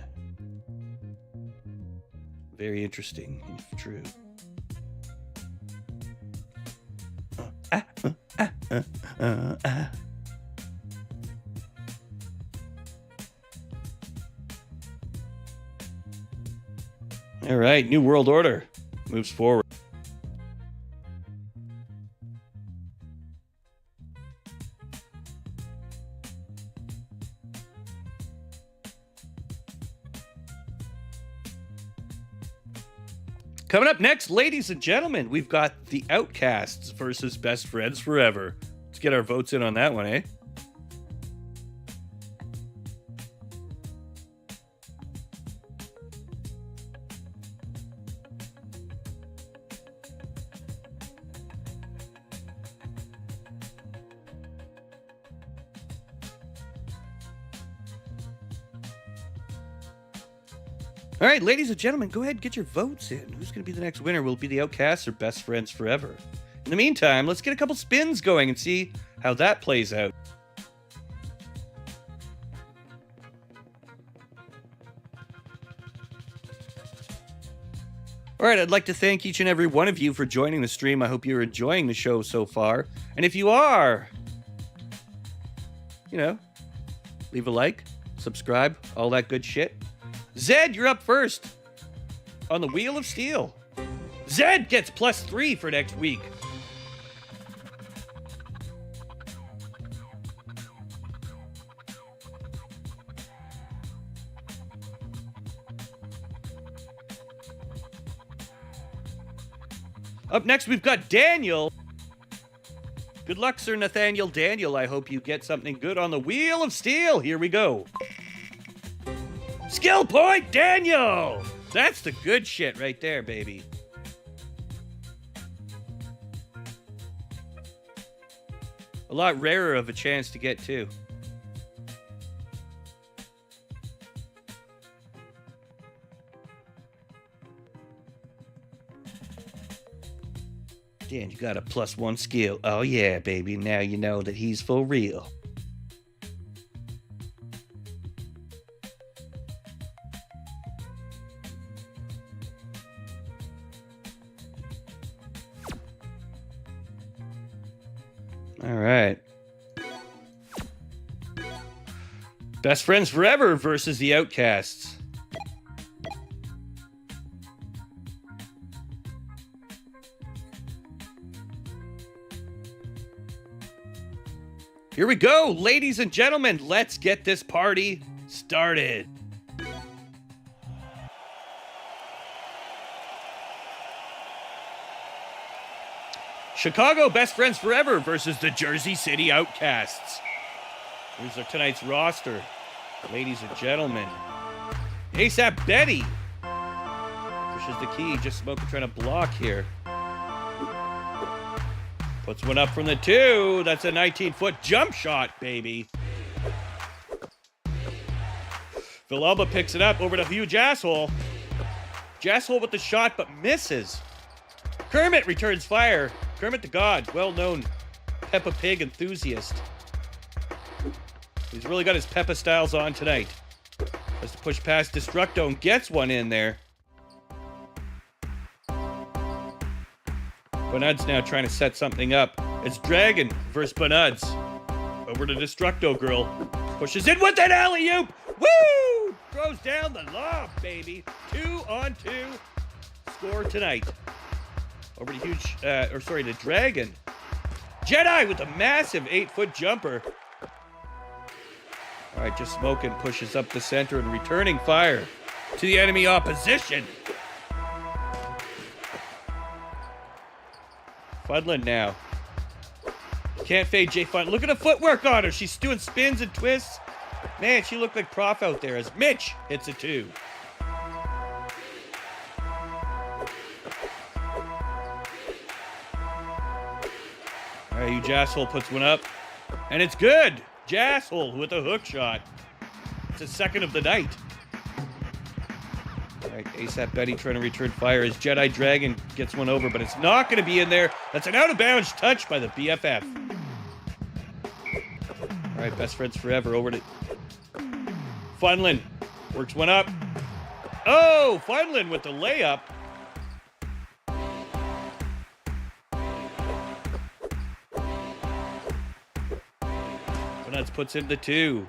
Very interesting, if true. All right, New World Order moves forward. Coming up next, ladies and gentlemen, we've got the Outcasts versus Best Friends Forever. Let's get our votes in on that one, eh? All right, ladies and gentlemen, go ahead and get your votes in. Who's going to be the next winner? Will it be the Outcasts or Best Friends Forever? In the meantime, let's get a couple spins going and see how that plays out. All right, I'd like to thank each and every one of you for joining the stream. I hope you're enjoying the show so far. And if you are, you know, leave a like, subscribe, all that good shit. Zed, you're up first on the Wheel of Steel. Zed gets +3 for next week. Up next, we've got Daniel. Good luck, Sir Nathaniel Daniel. I hope you get something good on the Wheel of Steel. Here we go. Skill point, Daniel! That's the good shit right there, baby. A lot rarer of a chance to get, too. Dan, you got a +1 skill. Oh, yeah, baby. Now you know that he's for real. All right. Best Friends Forever versus the Outcasts. Here we go, ladies and gentlemen. Let's get this party started. Chicago Best Friends Forever versus the Jersey City Outcasts. Here's our tonight's roster, ladies and gentlemen. ASAP Betty pushes the key, just Smoker trying to block here. Puts one up from the 2. That's a 19-foot jump shot, baby. Villalba picks it up over to Huge Asshole. Jasshole with the shot, but misses. Kermit returns fire. Kermit the God, well-known Peppa Pig enthusiast. He's really got his Peppa styles on tonight. Has to push past Destructo and gets one in there. Bunuds now trying to set something up. It's Dragon versus Bunuds. Over to Destructo Girl. Pushes in with an alley-oop. Woo! Throws down the lob, baby. 2-on-2. Score tonight. Over to to Dragon. Jedi with a massive 8-foot jumper. All right, just Smoking pushes up the center and returning fire to the enemy opposition. Fudlin now. Can't fade Jay Fun. Look at the footwork on her. She's doing spins and twists. Man, she looked like Prof out there as Mitch hits a 2. All right, Huge Asshole puts one up. And it's good. Jasshole with a hook shot. It's his second of the night. All right, ASAP Betty trying to return fire as Jedi Dragon gets one over, but it's not going to be in there. That's an out-of-bounds touch by the BFF. All right, Best Friends Forever over to Funlin. Works one up. Oh, Funlin with the layup. Nuts puts in the 2.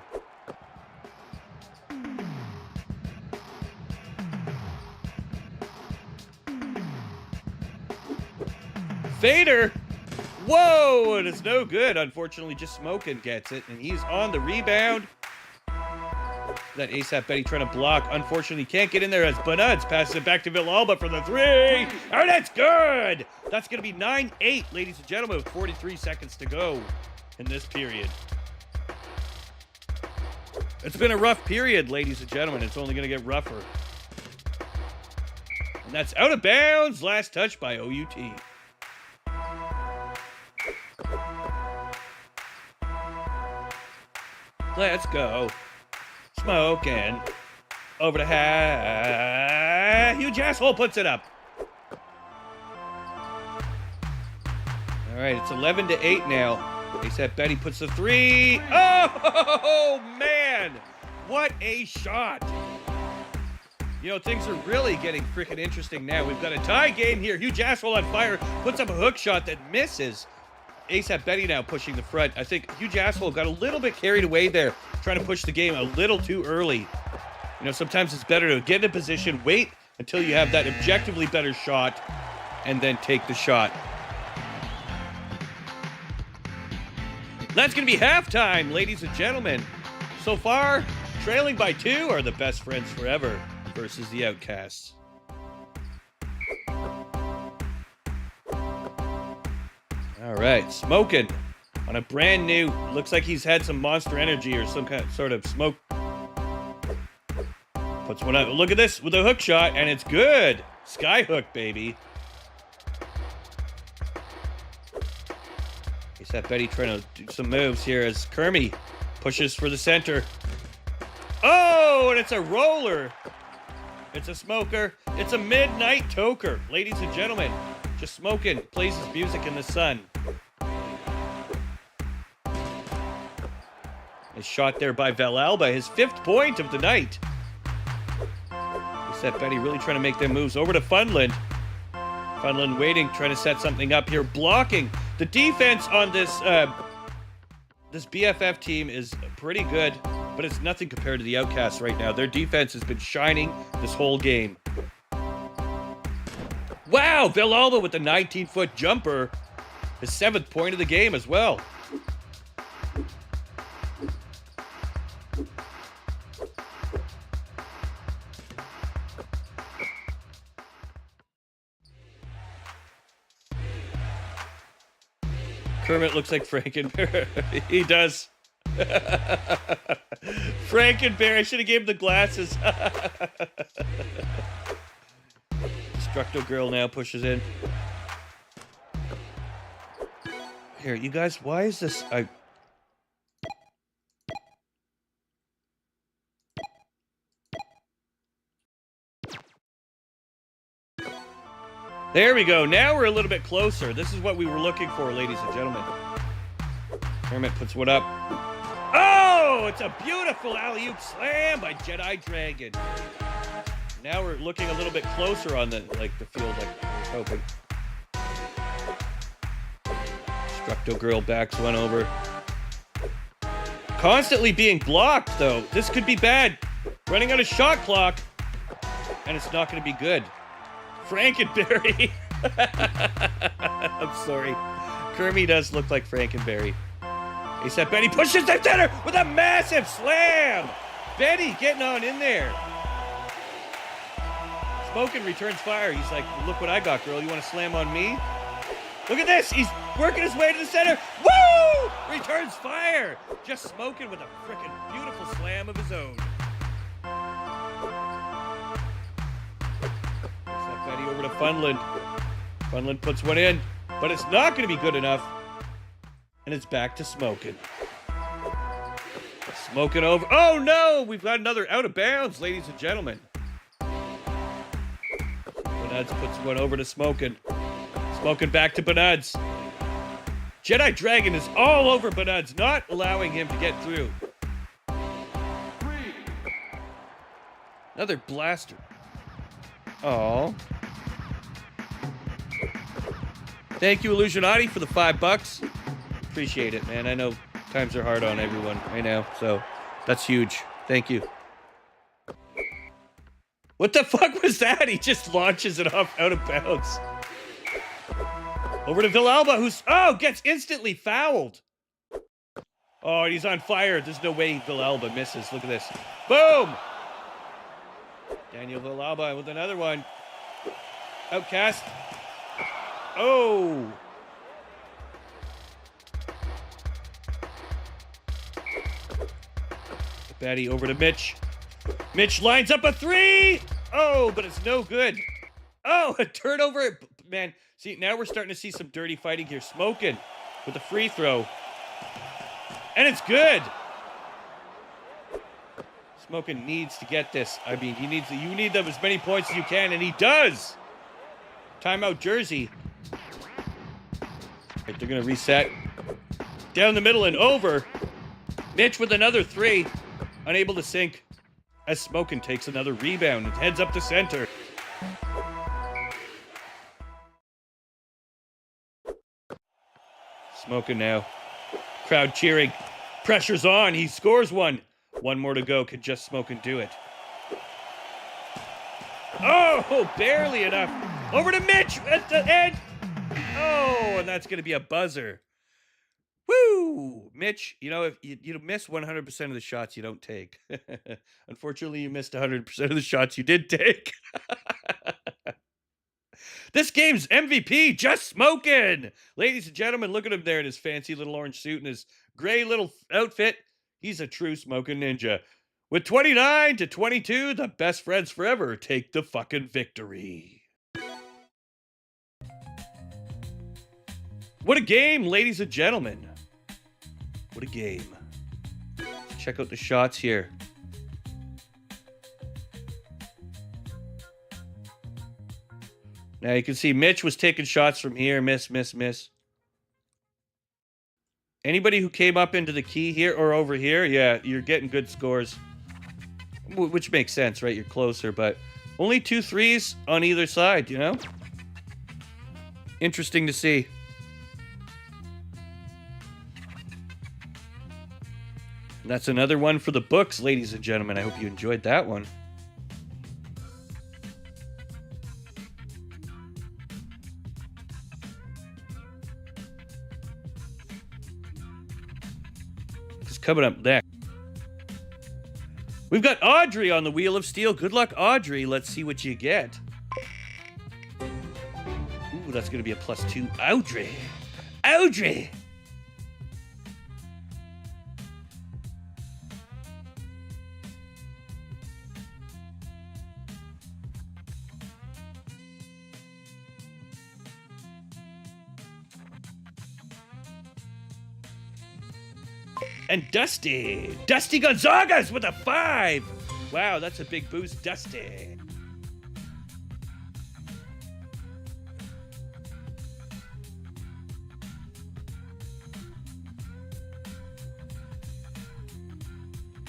Fader! Whoa! And it's no good. Unfortunately, just Smoking gets it. And he's on the rebound. That ASAP Betty trying to block. Unfortunately, can't get in there as Bunuds passes it back to Villalba for the 3. And that's good! That's going to be 9-8, ladies and gentlemen, with 43 seconds to go in this period. It's been a rough period, ladies and gentlemen. It's only going to get rougher. And that's out of bounds. Last touch by OUT. Let's go. Smoking. Over to Huge Asshole puts it up. All right, it's 11-8 now. ASAP Betty puts the 3. Oh, man. What a shot. You know, things are really getting freaking interesting now. We've got a tie game here. Huge Asshole on fire. Puts up a hook shot that misses. ASAP Betty now pushing the front. I think Huge Asshole got a little bit carried away there, trying to push the game a little too early. You know, sometimes it's better to get in a position, wait until you have that objectively better shot, and then take the shot. That's going to be halftime, ladies and gentlemen. So far, trailing by 2 are the Best Friends Forever versus the Outcasts. All right, Smoking on a brand new, looks like he's had some Monster Energy or some kind of sort of smoke. Puts one up. Look at this with a hook shot, and it's good. Skyhook, baby. ASAP Betty trying to do some moves here as Kermie pushes for the center. Oh, and it's a roller. It's a Smoker. It's a midnight toker. Ladies and gentlemen, just Smoking plays his music in the sun. A shot there by Villalba, his 5th point of the night. ASAP Betty really trying to make them moves over to Funland. Funland waiting, trying to set something up here, blocking. The defense on this this BFF team is pretty good, but it's nothing compared to the Outcasts right now. Their defense has been shining this whole game. Wow, Villalba with the 19-foot jumper. His 7th point of the game as well. Kermit looks like Frankenberry. He does. Frankenberry. I should have gave him the glasses. Destructo Girl now pushes in. Here, you guys, why is this? There we go. Now we're a little bit closer. This is what we were looking for, ladies and gentlemen. Kermit puts one up. Oh, it's a beautiful alley-oop slam by Jedi Dragon. Now we're looking a little bit closer on the field, like I was hoping. Destructo Girl backs one over. Constantly being blocked, though. This could be bad. Running out of shot clock. And it's not going to be good. Frankenberry. I'm sorry. Kermit does look like Frankenberry. Except Benny pushes the center with a massive slam. Benny getting on in there. Smokin' returns fire. He's like, look what I got, girl. You want to slam on me? Look at this. He's working his way to the center. Woo! Returns fire. Just Smokin' with a frickin' beautiful slam of his own. Betty over to Funland. Funland puts one in, but it's not going to be good enough. And it's back to Smokin'. Smokin' over. Oh no! We've got another out of bounds, ladies and gentlemen. Benuds puts one over to Smokin'. Smokin' back to Benuds. Jedi Dragon is all over Benuds, not allowing him to get through. Another blaster. Oh. Thank you, Illusionati, for the $5. Appreciate it, man. I know times are hard on everyone right now, so that's huge. Thank you. What the fuck was that? He just launches it off out of bounds. Over to Villalba, who's gets instantly fouled. Oh, and he's on fire. There's no way Villalba misses. Look at this. Boom! Daniel Villalba with another one. Outcast. Oh! Batty over to Mitch. Mitch lines up a three! Oh, but it's no good. Oh, a turnover. Man, see, now we're starting to see some dirty fighting here. Smokin' with a free throw. And it's good. Smokin' needs to get this. I mean, you need them as many points as you can, and he does. Timeout Jersey. Right, they're going to reset. Down the middle and over. Mitch with another three. Unable to sink. As Smokin' takes another rebound and heads up to center. Smokin' now. Crowd cheering. Pressure's on. He scores one. One more to go. Could just Smokin' do it? Oh, barely enough. Over to Mitch at the end. Oh, and that's going to be a buzzer. Woo! Mitch, you know, if you miss 100% of the shots you don't take. Unfortunately, you missed 100% of the shots you did take. This game's MVP, just Smokin'. Ladies and gentlemen, look at him there in his fancy little orange suit and his gray little outfit. He's a true Smokin' ninja. With 29-22, the best friends forever take the fucking victory. What a game, ladies and gentlemen. What a game. Let's check out the shots here. Now you can see Mitch was taking shots from here. Miss, miss, miss. Anybody who came up into the key here or over here, yeah, you're getting good scores. Which makes sense, right? You're closer, but only 2 threes on either side, you know? Interesting to see. And that's another one for the books, ladies and gentlemen. I hope you enjoyed that one. It's coming up next. We've got Audrey on the Wheel of Steel. Good luck, Audrey. Let's see what you get. Ooh, that's going to be a +2. Audrey. Audrey. And Dusty. Dusty Gonzagas with a 5. Wow, that's a big boost, Dusty.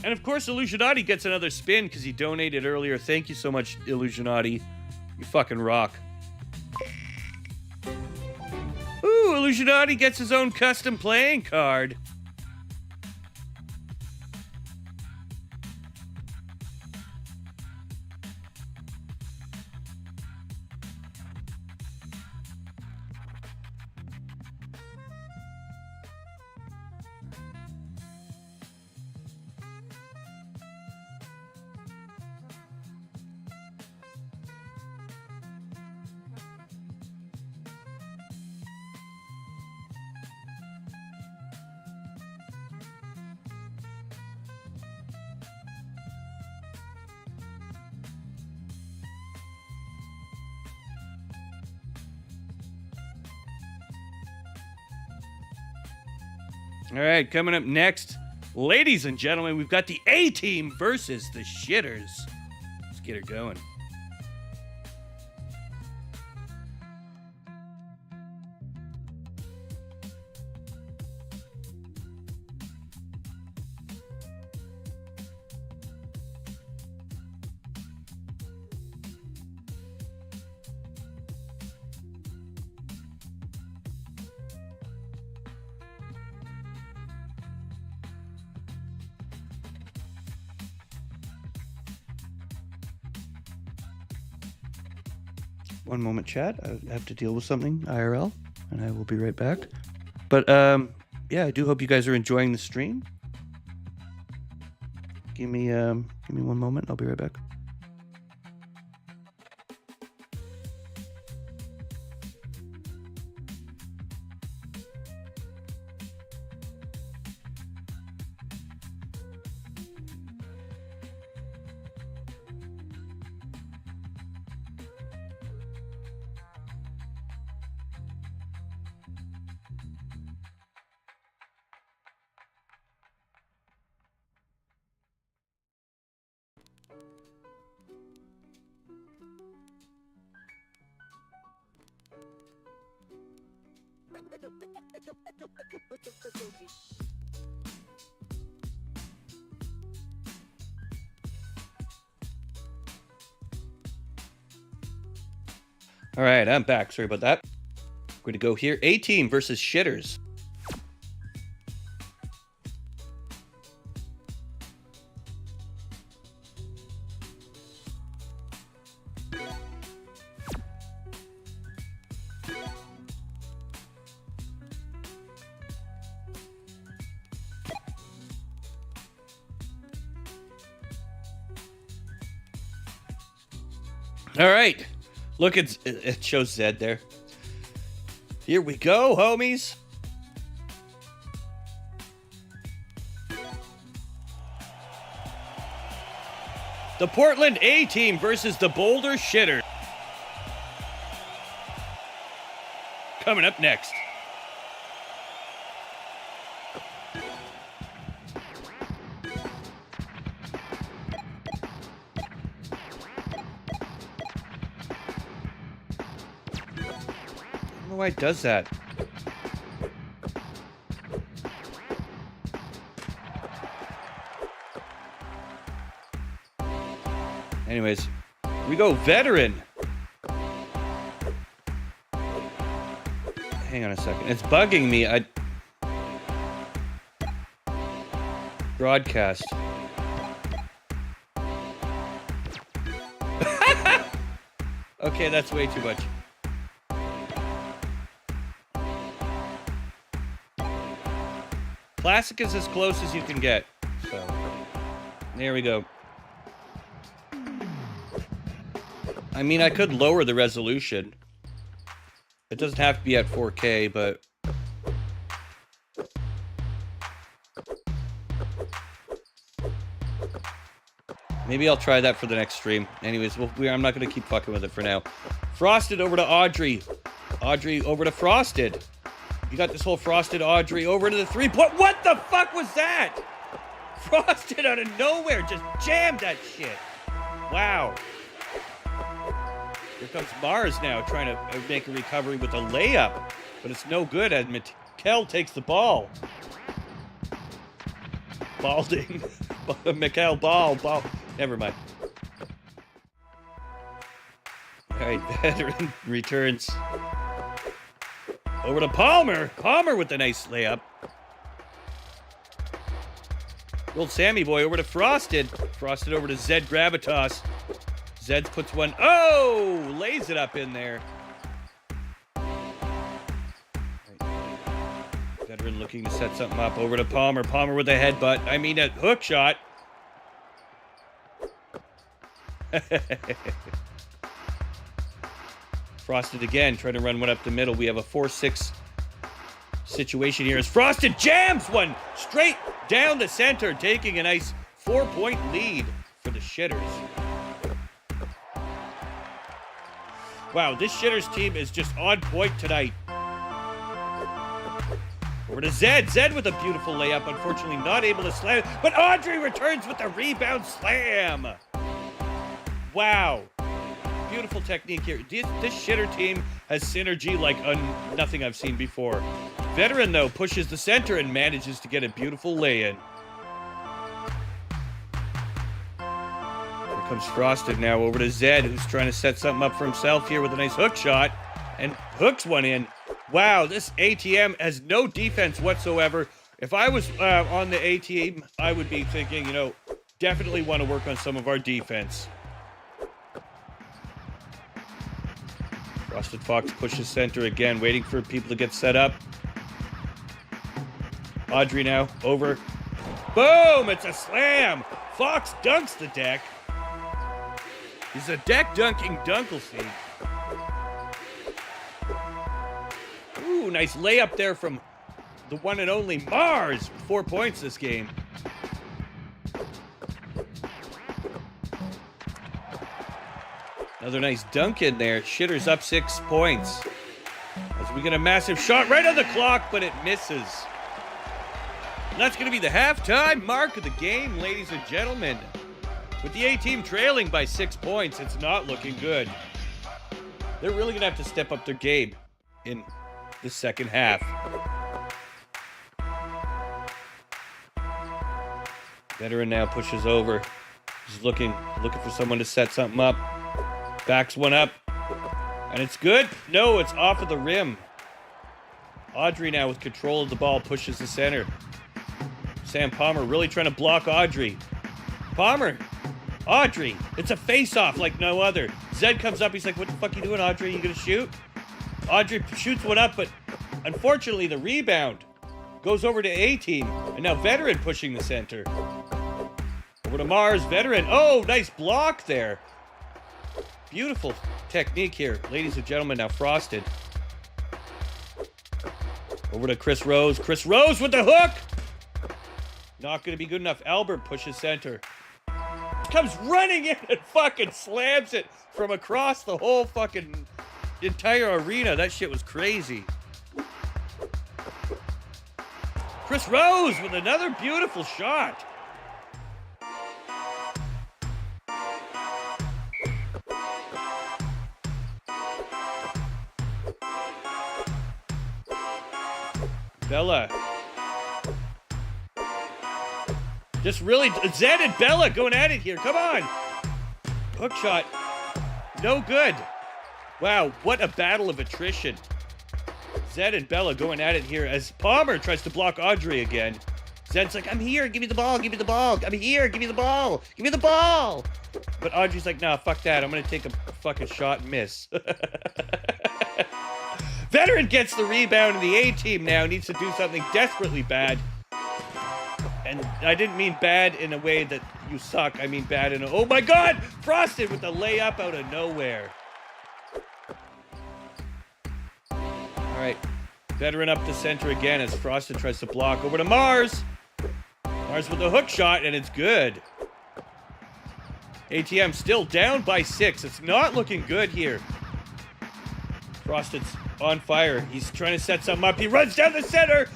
And of course, Illusionati gets another spin because he donated earlier. Thank you so much, Illusionati. You fucking rock. Ooh, Illusionati gets his own custom playing card. All right, coming up next, ladies and gentlemen, we've got the A-Team versus the Shitters. Let's get her going. One moment, chat. I have to deal with something IRL, and I will be right back. But yeah, I do hope you guys are enjoying the stream. Give me 1 moment. I'll be right back. All right, I'm back. Sorry about that. We're going to go here. A-Team versus Shitters. All right. Look, it shows Zed there. Here we go, homies. The Portland A-Team versus the Boulder Shitter. Coming up next. I don't know why it does that. Anyways, we go veteran. Hang on a second. It's bugging me. Broadcast. Okay, that's way too much. Classic is as close as you can get. So, there we go. I mean, I could lower the resolution. It doesn't have to be at 4K, but... maybe I'll try that for the next stream. Anyways, I'm not going to keep fucking with it for now. Frosted over to Audrey. Audrey over to Frosted. You got this whole Frosted Audrey over to the 3-point. What the fuck was that? Frosted out of nowhere just jammed that shit. Wow. Here comes Mars now trying to make a recovery with a layup, but it's no good as Mikkel takes the ball. Balding. Mikkel ball. Never mind. All right, Veteran returns. Over to Palmer. Palmer with the nice layup. Old Sammy boy over to Frosted. Frosted over to Zed Gravitas. Zed puts one. Oh! Lays it up in there. Veteran looking to set something up. Over to Palmer. Palmer with a headbutt. I mean, a hook shot. Frosted again, trying to run one up the middle. We have a 4-6 situation here as Frosted jams one straight down the center, taking a nice 4-point lead for the Shitters. Wow, this Shitters team is just on point tonight. Over to Zed. Zed with a beautiful layup. Unfortunately not able to slam, but Audrey returns with the rebound slam. Wow. Beautiful technique here. This Shitter team has synergy like nothing I've seen before. Veteran, though, pushes the center and manages to get a beautiful lay-in. Here comes Frosted now over to Zed, who's trying to set something up for himself here with a nice hook shot, and hooks one in. Wow, this ATM has no defense whatsoever. If I was on the A team, I would be thinking, definitely want to work on some of our defense. Frosted Fox pushes center again, waiting for people to get set up. Audrey now, over. Boom! It's a slam! Fox dunks the deck. He's a deck-dunking Dunklesy. Ooh, nice layup there from the one and only Mars. 4 points this game. Another nice dunk in there. Shitters up 6 points. As we get a massive shot right on the clock, but it misses. And that's going to be the halftime mark of the game, ladies and gentlemen. With the A-team trailing by 6 points, it's not looking good. They're really going to have to step up their game in the second half. Veteran now pushes over. He's looking for someone to set something up. Backs one up. And it's good? No, it's off of the rim. Audrey now with control of the ball pushes the center. Sam Palmer really trying to block Audrey. Palmer. Audrey. It's a face-off like no other. Zed comes up. He's like, what the fuck you doing, Audrey? You gonna shoot? Audrey shoots one up, but unfortunately the rebound goes over to A-team. And now Veteran pushing the center. Over to Mars. Veteran. Oh, nice block there. Beautiful technique here. Ladies and gentlemen, now Frosted. Over to Chris Rose. Chris Rose with the hook! Not going to be good enough. Albert pushes center. Comes running in and fucking slams it from across the whole fucking entire arena. That shit was crazy. Chris Rose with another beautiful shot. Bella. Just really, Zed and Bella going at it here. Come on. Hook shot. No good. Wow, what a battle of attrition. Zed and Bella going at it here as Palmer tries to block Audrey again. Zed's like, I'm here, give me the ball, give me the ball. I'm here, give me the ball, give me the ball. But Audrey's like, nah, fuck that. I'm going to take a fucking shot and miss. Veteran gets the rebound, and the A-team now needs to do something desperately bad. And I didn't mean bad in a way that you suck. I mean bad in a... Oh, my God! Frosted with the layup out of nowhere. All right. Veteran up the center again as Frosted tries to block. Over to Mars. Mars with the hook shot, and it's good. ATM still down by 6. It's not looking good here. Frosted's on fire. He's trying to set something up. He runs down the center.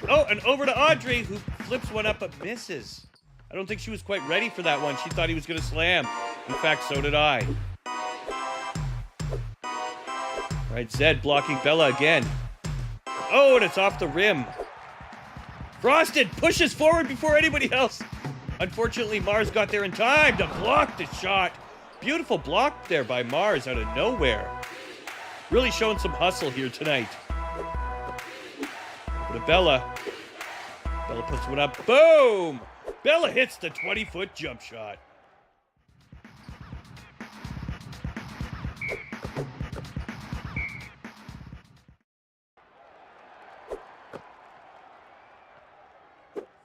Oh, and over to Audrey, who flips one up but misses. I don't think she was quite ready for that one. She thought he was going to slam. In fact, so did I. All right, Zed blocking Bella again. Oh, and it's off the rim. Frosted pushes forward before anybody else. Unfortunately, Mars got there in time to block the shot. Beautiful block there by Mars out of nowhere. Really showing some hustle here tonight. Over to Bella. Bella puts one up. Boom! Bella hits the 20-foot jump shot.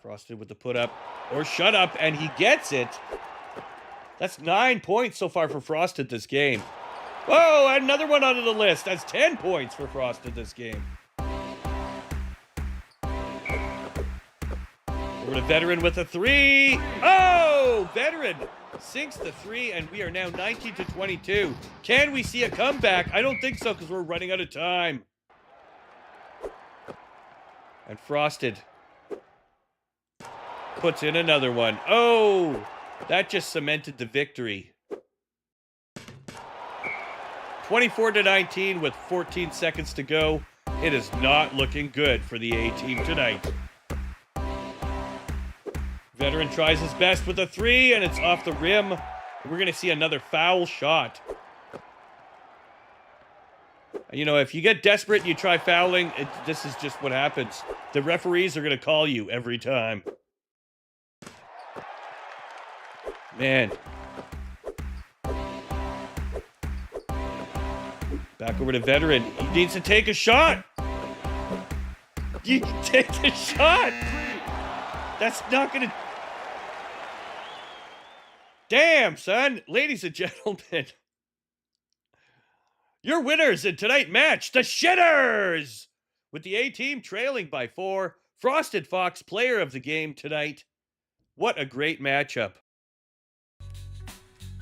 Frosted with the put up or shut up, and he gets it. That's 9 points so far for Frosted this game. Whoa, another one onto the list. That's 10 points for Frosted this game. Over to Veteran with a 3. Oh, Veteran sinks the 3, and we are now 19-22. Can we see a comeback? I don't think so, because we're running out of time. And Frosted puts in another one. Oh, that just cemented the victory. 24-19 with 14 seconds to go. It is not looking good for the A-team tonight. Veteran tries his best with a 3, and it's off the rim. We're going to see another foul shot. You know, if you get desperate and you try fouling, this is just what happens. The referees are going to call you every time. Man. Back over to Veteran. He needs to take a shot. You take the shot. That's not going to... Damn, son. Ladies and gentlemen. Your winners in tonight's match, the Shitters! With the A-team trailing by 4. Frosted Fox, player of the game tonight. What a great matchup.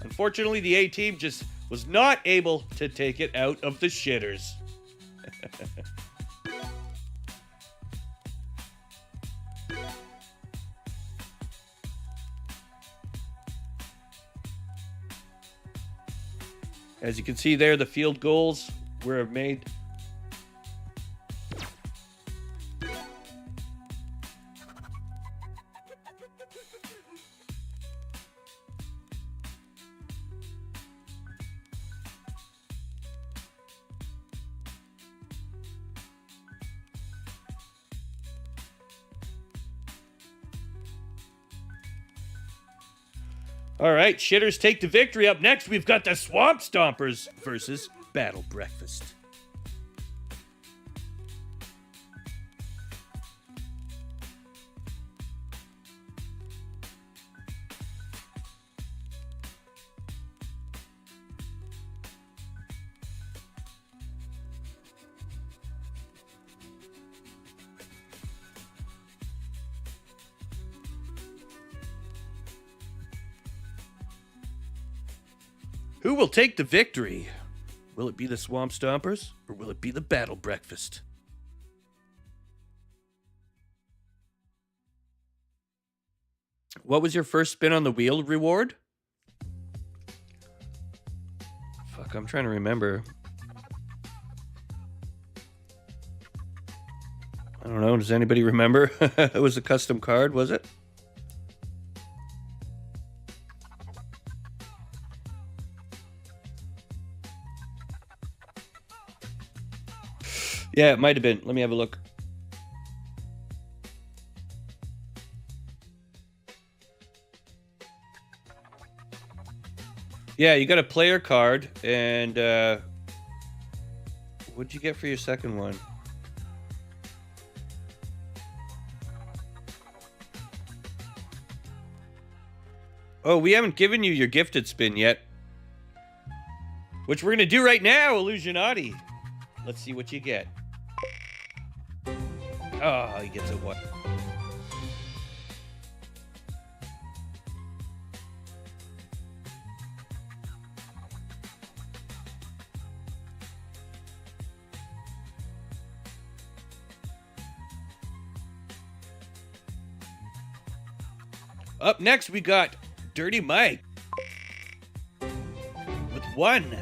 Unfortunately, the A-team just was not able to take it out of the Shitters. As you can see there, the field goals were made. All right, Shitters take the victory. Up next, we've got the Swamp Stompers versus Battle Breakfast. Who will take the victory? Will it be the Swamp Stompers or will it be the Battle Breakfast? What was your first spin on the wheel reward? Fuck, I'm trying to remember. I don't know. Does anybody remember? It was a custom card, was it? Yeah, it might have been. Let me have a look. Yeah, you got a player card, and what'd you get for your second one? Oh, we haven't given you your gifted spin yet. Which we're going to do right now, Illusionati. Let's see what you get. Oh, he gets a what? Up next, we got Dirty Mike with 1.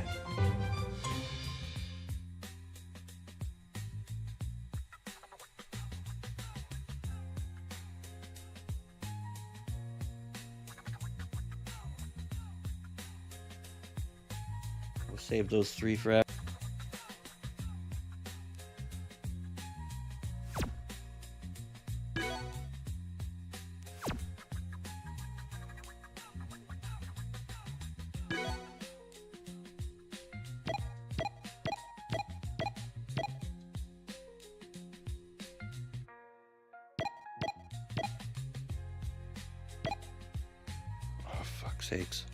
We'll save those 3 for after. Sakes.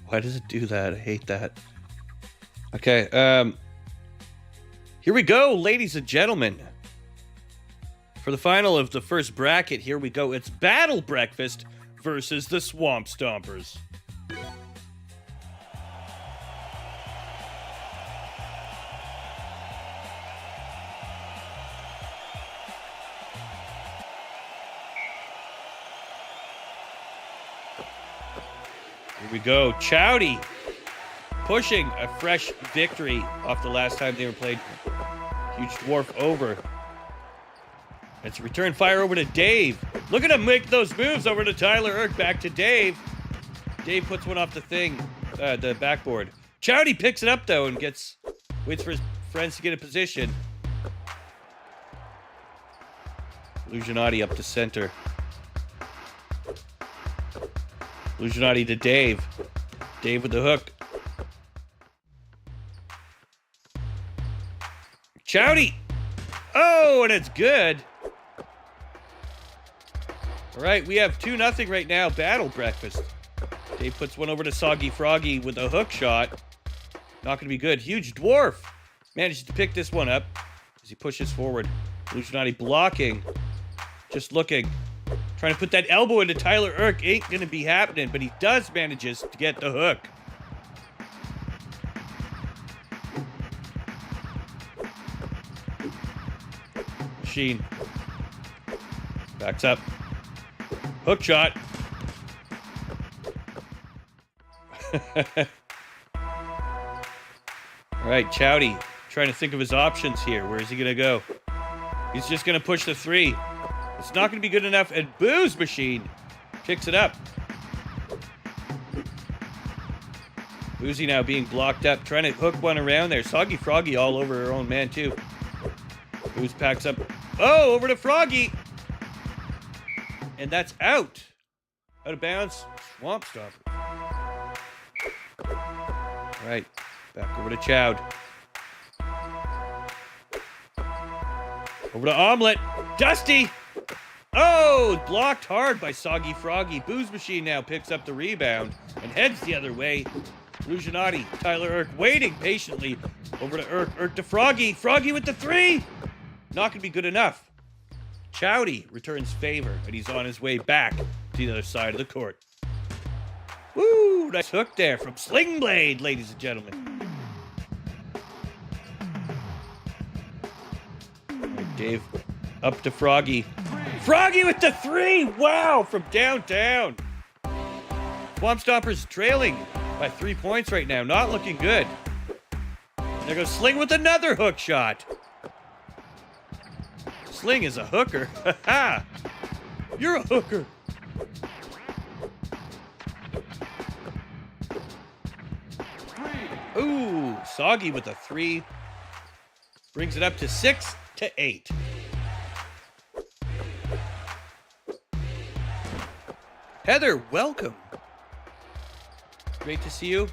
Why does it do that? I hate that. Okay, here we go, ladies and gentlemen. For the final of the first bracket, here we go. It's Battle Breakfast versus the Swamp Stompers. Here we go. Chowdy pushing a fresh victory off the last time they were played. Huge Dwarf over. It's a return fire over to Dave. Look at him make those moves over to Tyler Irk. Back to Dave. Dave puts one off the thing, the backboard. Chowdy picks it up though and waits for his friends to get a position. Illusionati up to center. Illusionati to Dave. Dave with the hook. Chowdy! Oh, and it's good. All right, we have 2-0 right now. Battle Breakfast. Dave puts one over to Soggy Froggy with a hook shot. Not going to be good. Huge Dwarf manages to pick this one up as he pushes forward. Illusionati blocking. Just looking. Trying to put that elbow into Tyler Irk. Ain't going to be happening, but he does manages to get the hook. Machine. Backs up. Hook shot. All right, Chowdy trying to think of his options here. Where is he going to go? He's just going to push the 3. It's not going to be good enough, and Booze Machine picks it up. Boozy now being blocked up, trying to hook one around there. Soggy Froggy all over her own man, too. Booze packs up. Oh, over to Froggy. And that's out. Out of bounds. Swamp Stomper. All right, back over to Chowd. Over to Omelette. Dusty. Oh, blocked hard by Soggy Froggy. Booze Machine now picks up the rebound and heads the other way. Illusionati, Tyler Irk waiting patiently. Over to Irk. Irk to Froggy. Froggy with the 3. Not going to be good enough. Chowdy returns favor, and he's on his way back to the other side of the court. Woo! Nice hook there from Sling Blade, ladies and gentlemen. Right, Dave up to Froggy. Froggy with the 3! Wow! From downtown. Swamp Stompers trailing by 3 points right now. Not looking good. There goes Sling with another hook shot. Sling is a hooker. Ha! You're a hooker. Ooh, Soggy with a 3. Brings it up to 6-8. Heather, welcome. Great to see you.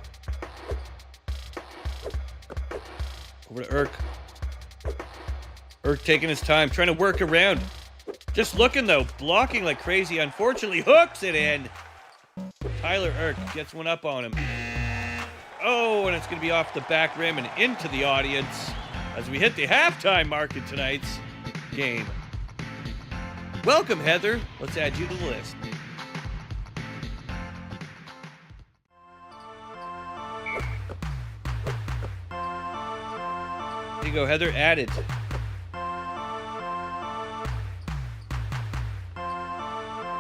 Over to Irk. Irk taking his time, trying to work around. Just looking, though, blocking like crazy. Unfortunately, hooks it in. Tyler Irk gets one up on him. Oh, and it's going to be off the back rim and into the audience as we hit the halftime mark in tonight's game. Welcome, Heather. Let's add you to the list. There you go, Heather. Added.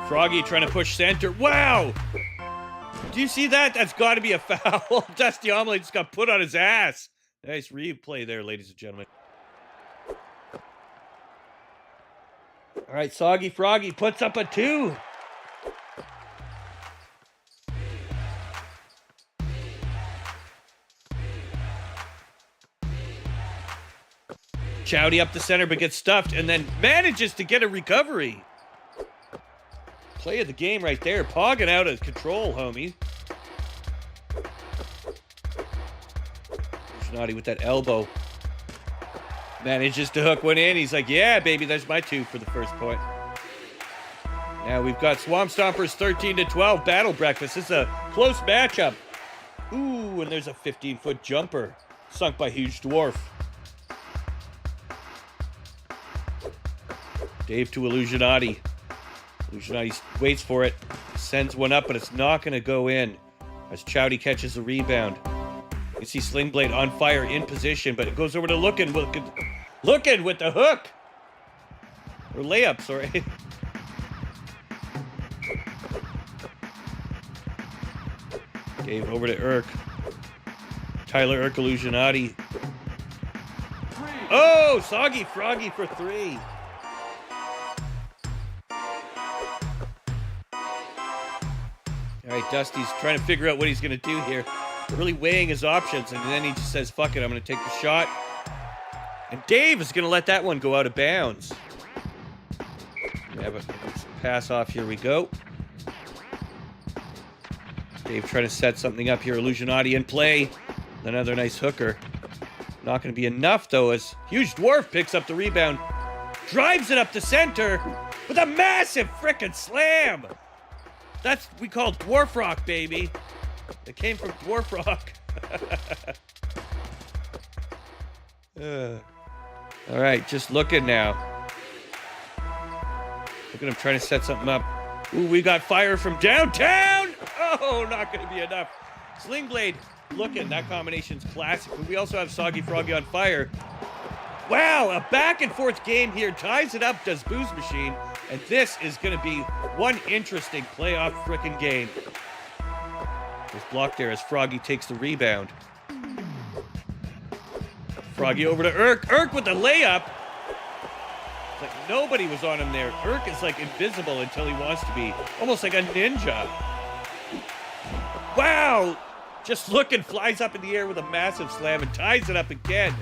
Froggy trying to push center. Wow! Do you see that? That's got to be a foul. Dusty Omelette just got put on his ass. Nice replay there, ladies and gentlemen. All right, Soggy Froggy puts up a 2. Chowdy up the center, but gets stuffed and then manages to get a recovery. Play of the game right there. Pogging out of control, homie. Naughty with that elbow. Manages to hook one in. He's like, yeah, baby, there's my 2 for the first point. Now we've got Swamp Stompers 13-12. Battle Breakfast. This is a close matchup. Ooh, and there's a 15-foot jumper. Sunk by Huge Dwarf. Dave to Illusionati. Illusionati waits for it. Sends one up, but it's not going to go in. As Chowdy catches the rebound. You see Sling Blade on fire in position, but it goes over to Lookin' with the hook. Or layup, sorry. Dave over to Urk. Tyler Urk Illusionati. Oh, Soggy Froggy for 3. All right, Dusty's trying to figure out what he's going to do here. Really weighing his options, and then he just says, fuck it, I'm going to take the shot. And Dave is going to let that one go out of bounds. We have a pass off. Here we go. Dave trying to set something up here. Illusionati in play. Another nice hooker. Not going to be enough, though, as Huge Dwarf picks up the rebound. Drives it up the center with a massive frickin' slam. That's we call Dwarf Rock, baby. It came from Dwarf Rock. All right, just looking now. Look at him trying to set something up. Ooh, we got fire from downtown. Oh, not going to be enough. Sling Blade, looking. That combination's classic. But we also have Soggy Froggy on fire. Wow, a back and forth game here. Ties it up, does Booze Machine. And this is going to be one interesting playoff frickin' game. There's blocked there as Froggy takes the rebound. Froggy over to Urk. Urk with the layup. It's like nobody was on him there. Urk is like invisible until he wants to be. Almost like a ninja. Wow! Just looking, flies up in the air with a massive slam and ties it up again.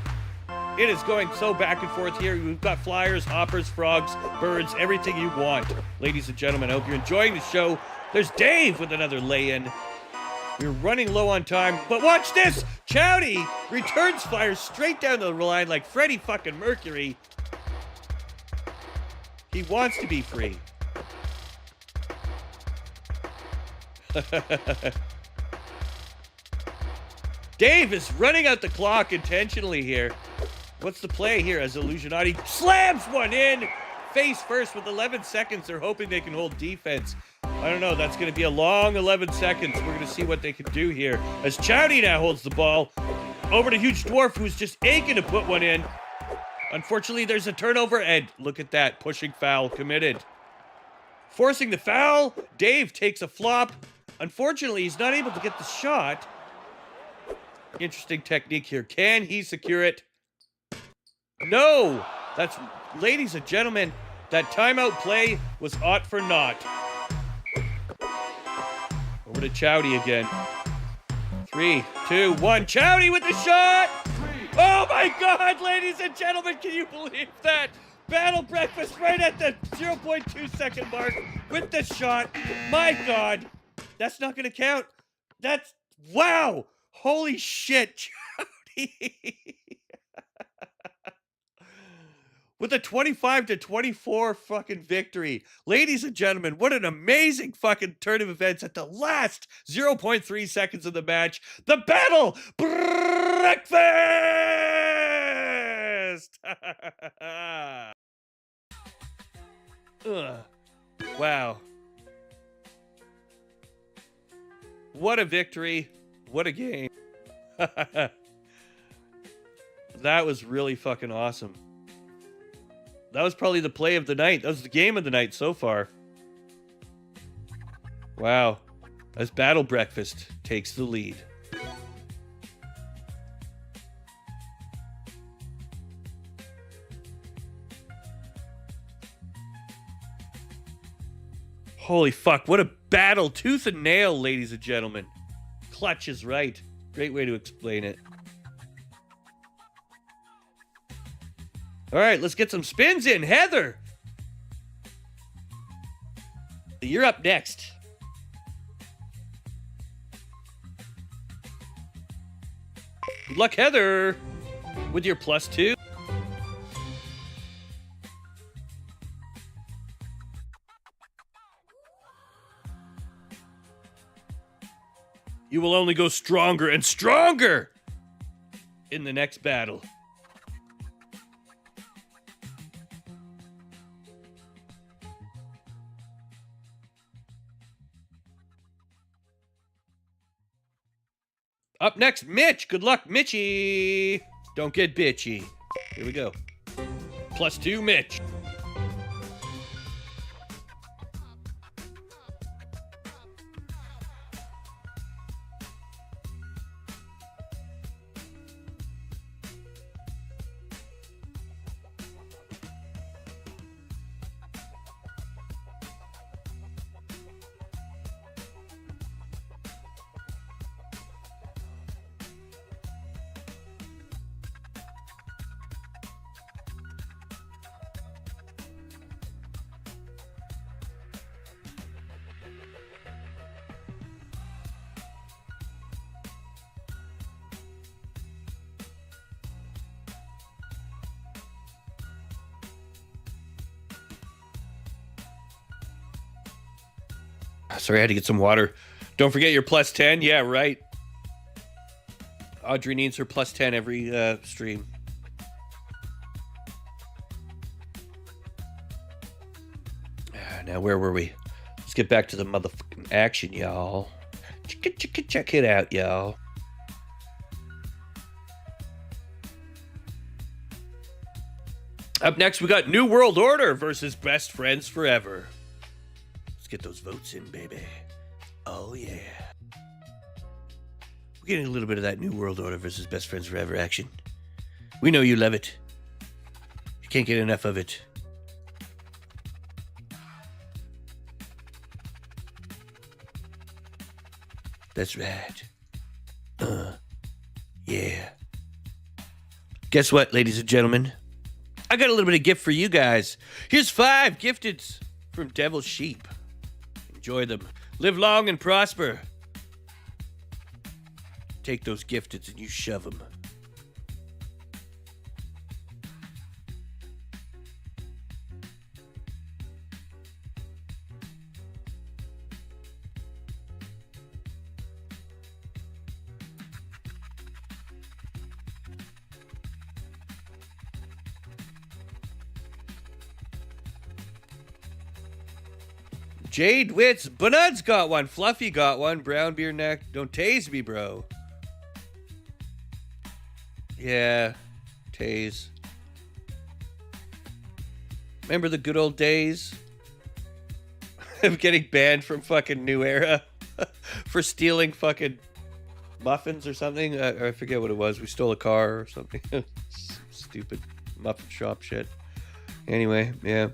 It is going so back and forth here. We've got flyers, hoppers, frogs, birds, everything you want. Ladies and gentlemen, I hope you're enjoying the show. There's Dave with another lay-in. We're running low on time, but watch this! Chowdy returns fire straight down the line like Freddie fucking Mercury. He wants to be free. Dave is running out the clock intentionally here. What's the play here as Illusionati slams one in? Face first with 11 seconds. They're hoping they can hold defense. I don't know. That's going to be a long 11 seconds. We're going to see what they can do here. As Chowdy now holds the ball over to Huge Dwarf, who's just aching to put one in. Unfortunately, there's a turnover, and look at that. Pushing foul committed. Forcing the foul. Dave takes a flop. Unfortunately, he's not able to get the shot. Interesting technique here. Can he secure it? No! That's, ladies and gentlemen, that timeout play was ought for naught. Over to Chowdy again. 3, 2, 1. Chowdy with the shot! Oh my God, ladies and gentlemen, can you believe that? Battle Breakfast right at the 0.2 second mark with the shot. My God. That's not going to count. That's, wow. Holy shit, Chowdy. With a 25-24 fucking victory. Ladies and gentlemen, what an amazing fucking turn of events at the last 0.3 seconds of the match. The Battle Breakfast! Wow. What a victory. What a game. That was really fucking awesome. That was probably the play of the night. That was the game of the night so far. Wow. As Battle Breakfast takes the lead. Holy fuck, what a battle. Tooth and nail, ladies and gentlemen. Clutch is right. Great way to explain it. All right, let's get some spins in. Heather, you're up next. Good luck, Heather, with your +2. You will only go stronger and stronger in the next battle. Up next, Mitch. Good luck, Mitchie. Don't get bitchy. Here we go. +2, Mitch. Sorry, I had to get some water. Don't forget your +10. Yeah, right. Audrey needs her +10 every stream. Now, where were we? Let's get back to the motherfucking action, y'all. Check it out, y'all. Up next, we got New World Order versus Best Friends Forever. Let's get those votes in, baby. Oh, yeah. We're getting a little bit of that New World Order versus Best Friends Forever action. We know you love it. You can't get enough of it. That's right. Yeah. Guess what, ladies and gentlemen? I got a little bit of gift for you guys. Here's 5 gifted from Devil Sheep. Enjoy them. Live long and prosper. Take those gifteds and you shove them. Jade Wits, Bunud's got one, Fluffy got one, Brown Beer Neck, don't tase me, bro. Yeah, tase. Remember the good old days of getting banned from fucking New Era for stealing fucking muffins or something? I forget what it was. We stole a car or something. Stupid muffin shop shit. Anyway, yeah.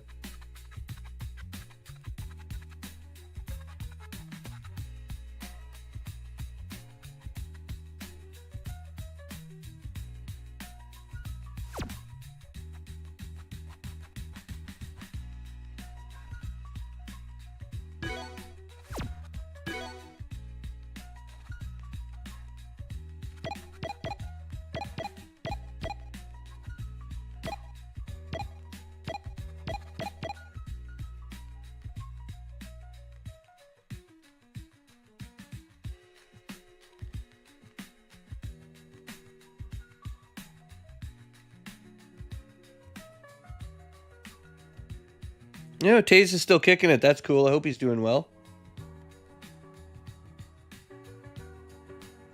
You know, Taze is still kicking it. That's cool. I hope he's doing well.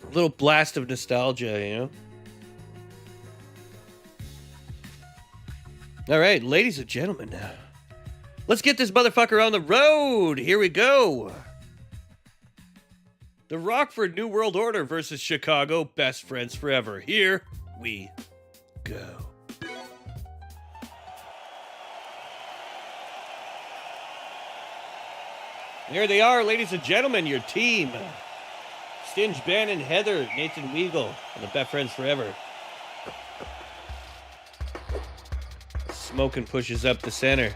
A little blast of nostalgia, you know? All right, ladies and gentlemen, let's get this motherfucker on the road. Here we go. The Rockford New World Order versus Chicago Best Friends Forever. Here we go. Here they are, ladies and gentlemen, your team. Stinge, Bannon, Heather, Nathan Weagle, and the Best Friends Forever. Smoking pushes up the center.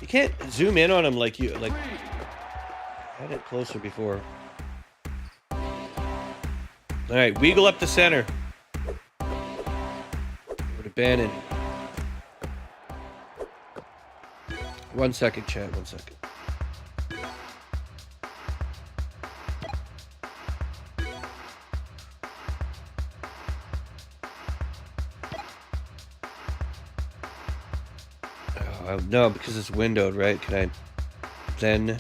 You can't zoom in on him like you I had it closer before. All right, Weagle up the center. Over to Bannon. 1 second, chat. 1 second. Oh, no, because it's windowed, right? Can I then?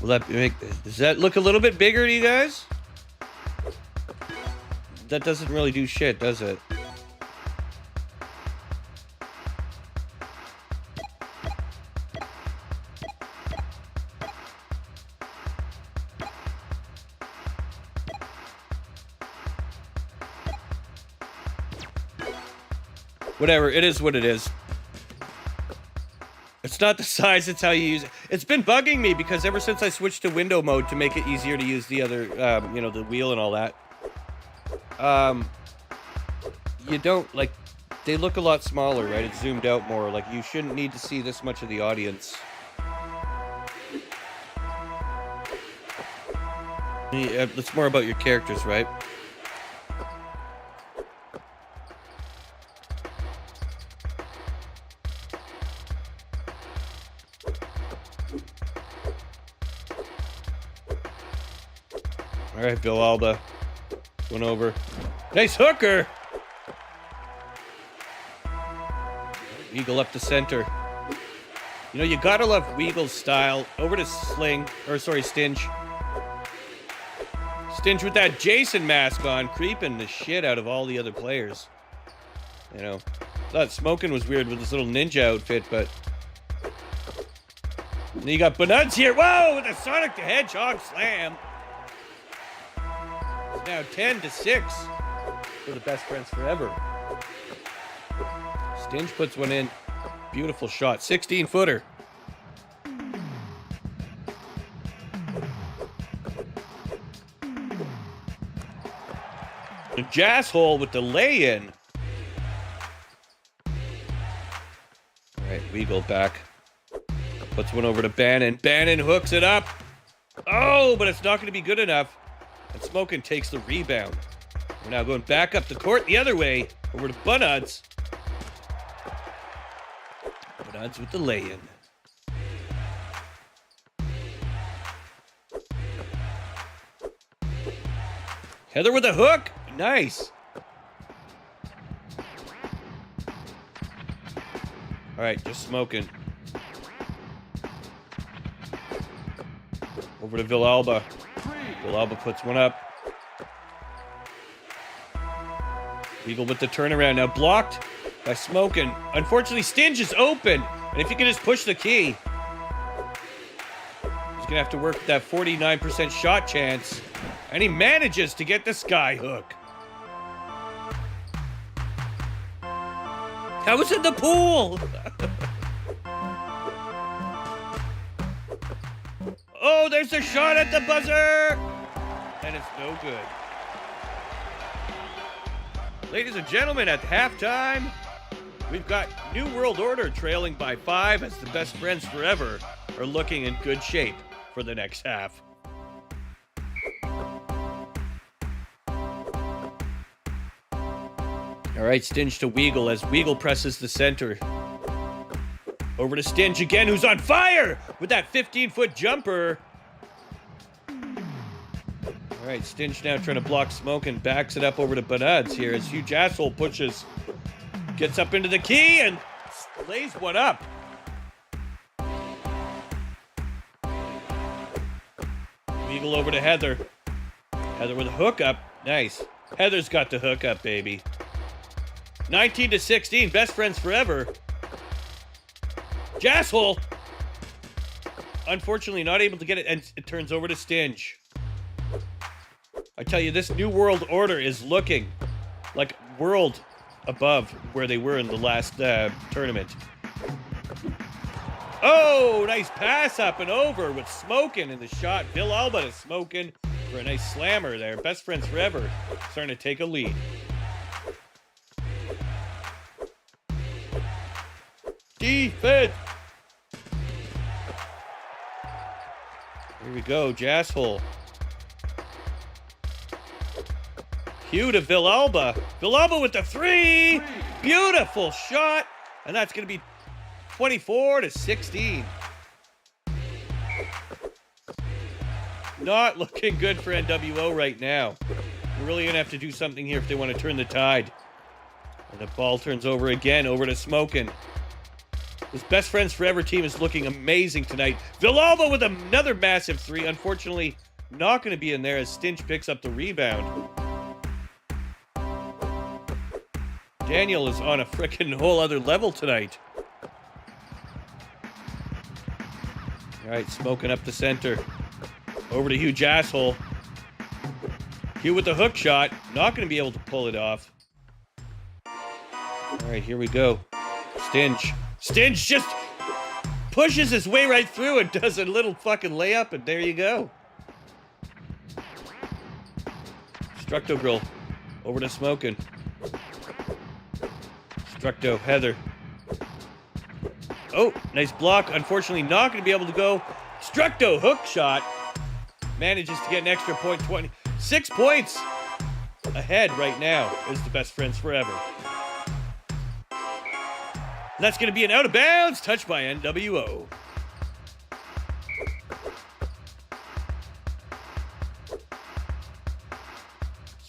Will that make? Does that look a little bit bigger to you guys? That doesn't really do shit, does it? Whatever, it is what it is. It's not the size, it's how you use it. It's been bugging me because ever since I switched to window mode to make it easier to use the other, you know, the wheel and all that, you don't, like, they look a lot smaller, right? It's zoomed out more. Like, you shouldn't need to see this much of the audience. It's more about your characters, right? All right, Bill Alba. Went over. Nice hooker! Weagle up the center. You know, you gotta love Weagle's style. Over to Stinge. Stinge with that Jason mask on, creeping the shit out of all the other players. You know, thought Smoking was weird with his little ninja outfit, but... And then you got Banuds here. Whoa, with a Sonic the Hedgehog slam. Now 10-6 for the Best Friends Forever. Stinge puts one in. Beautiful shot. 16-footer. The Jazz Hole with the lay-in. All right, Weagle back. Puts one over to Bannon. Bannon hooks it up. Oh, but it's not going to be good enough. And Smokin' takes the rebound. We're now going back up the court the other way. Over to Banuds. Banuds with the lay-in. Heather with a hook. Nice. All right, just Smokin'. Over to Villalba. Villalba puts one up. Weagle with the turnaround. Now blocked by Smokin'. Unfortunately, Stinge is open. And if you can just push the key, he's going to have to work that 49% shot chance. And he manages to get the sky hook. That was in the pool. Oh, there's a shot at the buzzer. And it's no good. Ladies and gentlemen, at halftime, we've got New World Order trailing by 5 as the Best Friends Forever are looking in good shape for the next half. All right, Stinge to Weagle as Weagle presses the center. Over to Stinge again, who's on fire with that 15-foot jumper. All right, Stinge now trying to block Smoke and backs it up over to Banuds here as Hugh Jassel pushes, gets up into the key and lays one up. Weagle over to Heather. Heather with a hookup. Nice. Heather's got the hookup, baby. 19-16, Best Friends Forever. Jasshole! Unfortunately, not able to get it, and it turns over to Stinge. I tell you, this New World Order is looking like world above where they were in the last tournament. Oh, nice pass up and over with Smokin' in the shot. Bill Alba is Smokin' for a nice slammer there. Best friends forever. Starting to take a lead. Defense! Here we go, Jasshole. Cue to Villalba. Villalba with the three! Beautiful shot! And that's going to be 24-16. Not looking good for NWO right now. We're really going to have to do something here if they want to turn the tide. And the ball turns over again, over to Smokin'. This Best Friends Forever team is looking amazing tonight. Villalba with another massive three. Unfortunately, not going to be in there as Stinge picks up the rebound. Daniel is on a frickin' whole other level tonight. All right, Smokin' up the center. Over to Hugh Jasshole. Hugh with the hook shot. Not going to be able to pull it off. All right, here we go. Stinge. Stinge just pushes his way right through and does a little fucking layup, and there you go. Structo Grill. Over to Smokin'. Structo, Heather. Oh, nice block. Unfortunately, not going to be able to go. Structo, hook shot. Manages to get an extra point. 6 points ahead right now is the Best Friends Forever. And that's going to be an out of bounds touch by NWO.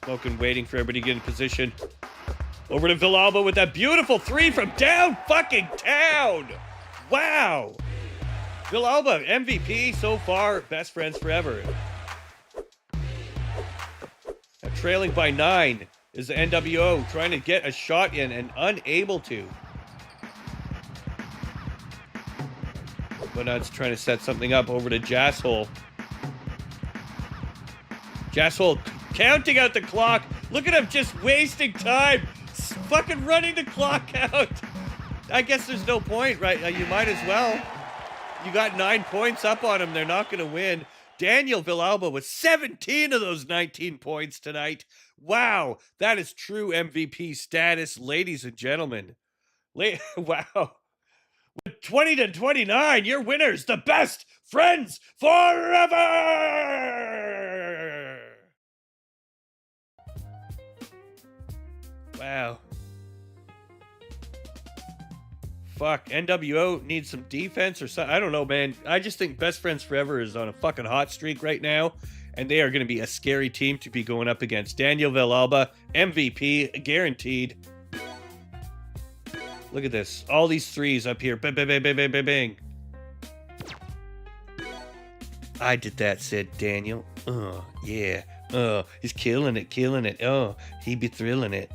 Smokin' waiting for everybody to get in position. Over to Villalba with that beautiful three from down fucking town. Wow. Villalba, MVP so far, Best Friends Forever. Now, trailing by 9 is the NWO trying to get a shot in and unable to. But now it's trying to set something up over to Jasshole. Jasshole counting out the clock. Look at him just wasting time. Fucking running the clock out. I guess there's no point, right? You might as well. You got 9 points up on them. They're not going to win. Daniel Villalba with 17 of those 19 points tonight. Wow. That is true MVP status, ladies and gentlemen. Wow. With 20-29, your winners, the Best Friends Forever! Wow. Fuck, NWO needs some defense or something. I don't know, man. I just think Best Friends Forever is on a fucking hot streak right now, and they are going to be a scary team to be going up against. Daniel Villalba, MVP, guaranteed. Look at this. All these threes up here. Bang, bang, bang, bang, bang, bang, bang. I did that, said Daniel. Oh, yeah. Oh, he's killing it, killing it. Oh, he be thrilling it.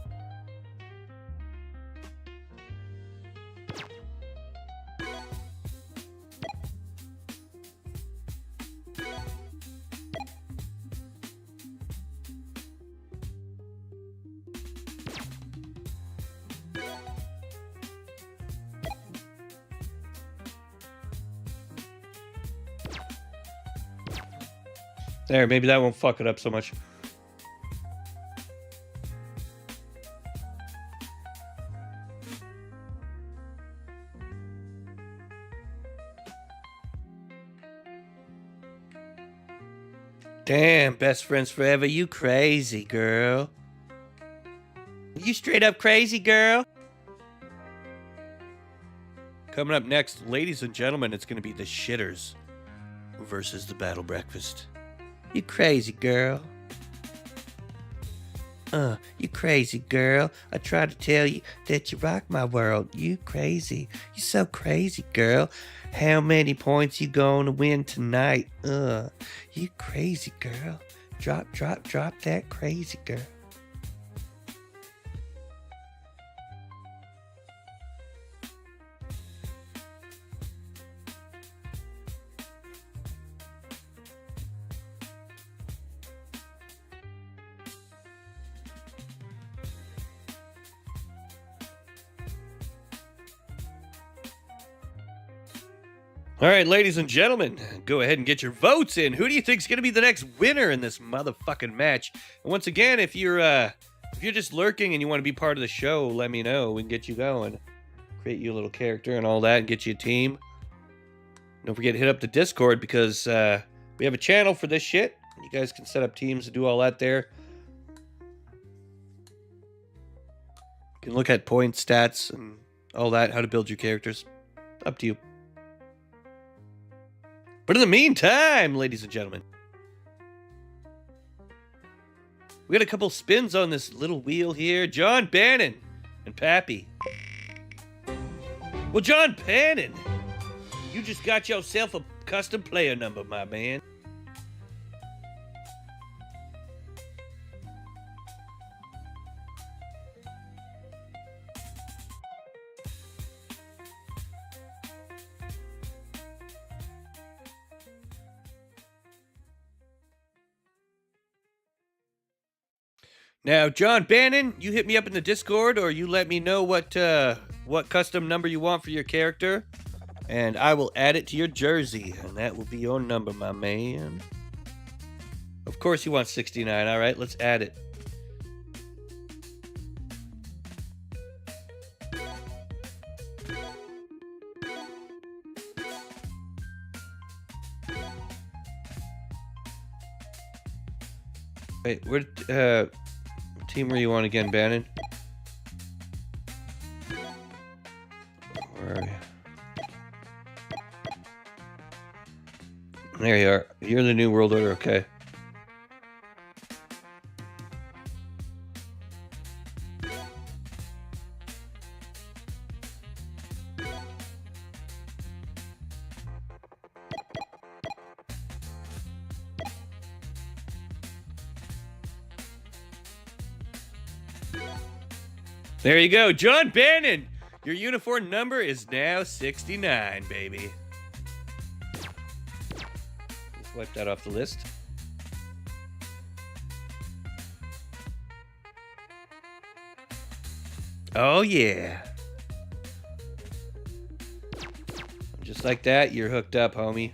There, maybe that won't fuck it up so much. Damn, Best Friends Forever, you crazy, girl. You straight up crazy, girl. Coming up next, ladies and gentlemen, it's going to be the Shitters versus the Battle Breakfast. You crazy, girl. You crazy, girl. I tried to tell you that you rock my world. You crazy. You so crazy, girl. How many points you gonna win tonight? You crazy, girl. Drop that crazy, girl. All right, ladies and gentlemen, go ahead and get your votes in. Who do you think's gonna be the next winner in this motherfucking match? And once again, if you're just lurking and you want to be part of the show, let me know. We can get you going, create you a little character and all that, and get you a team. Don't forget to hit up the Discord because we have a channel for this shit. You guys can set up teams and do all that there. You can look at points, stats, and all that, how to build your characters. Up to you. But in the meantime, ladies and gentlemen, we got a couple spins on this little wheel here. John Bannon and Pappy. Well, John Bannon, you just got yourself a custom player number, my man. Now, John Bannon, you hit me up in the Discord, or you let me know what custom number you want for your character, and I will add it to your jersey, and that will be your number, my man. Of course you want 69, all right, let's add it. Wait, where, team were you on again, Bannon? Where are you? There you are. You're the New World Order, okay. There you go, John Bannon. Your uniform number is now 69, baby. Let's wipe that off the list. Oh, yeah. Just like that, you're hooked up, homie.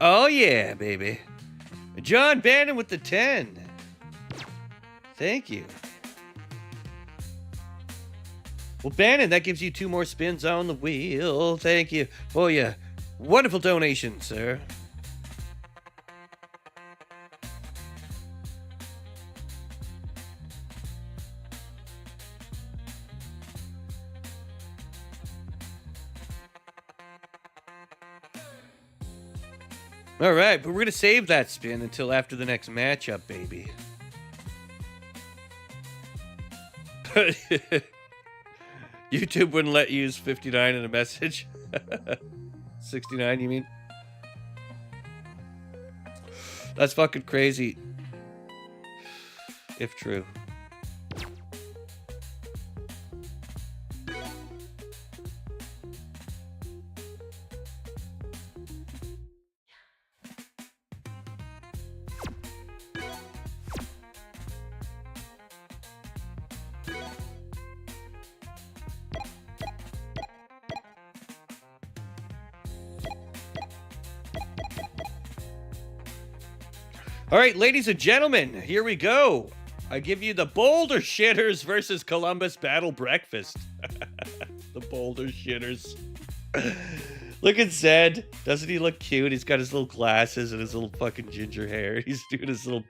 Oh, yeah, baby. John Bannon with the 10. Thank you. Well, Bannon, that gives you 2 more spins on the wheel. Thank you. Oh, yeah. Wonderful donation, sir. All right, but we're going to save that spin until after the next matchup, baby. YouTube wouldn't let you use 59 in a message. 69, you mean? That's fucking crazy. If true. All right, ladies and gentlemen, here we go. I give you the Boulder Shitters versus Columbus Battle Breakfast. The Boulder Shitters. Look at Zed. Doesn't he look cute? He's got his little glasses and his little fucking ginger hair. He's doing his little...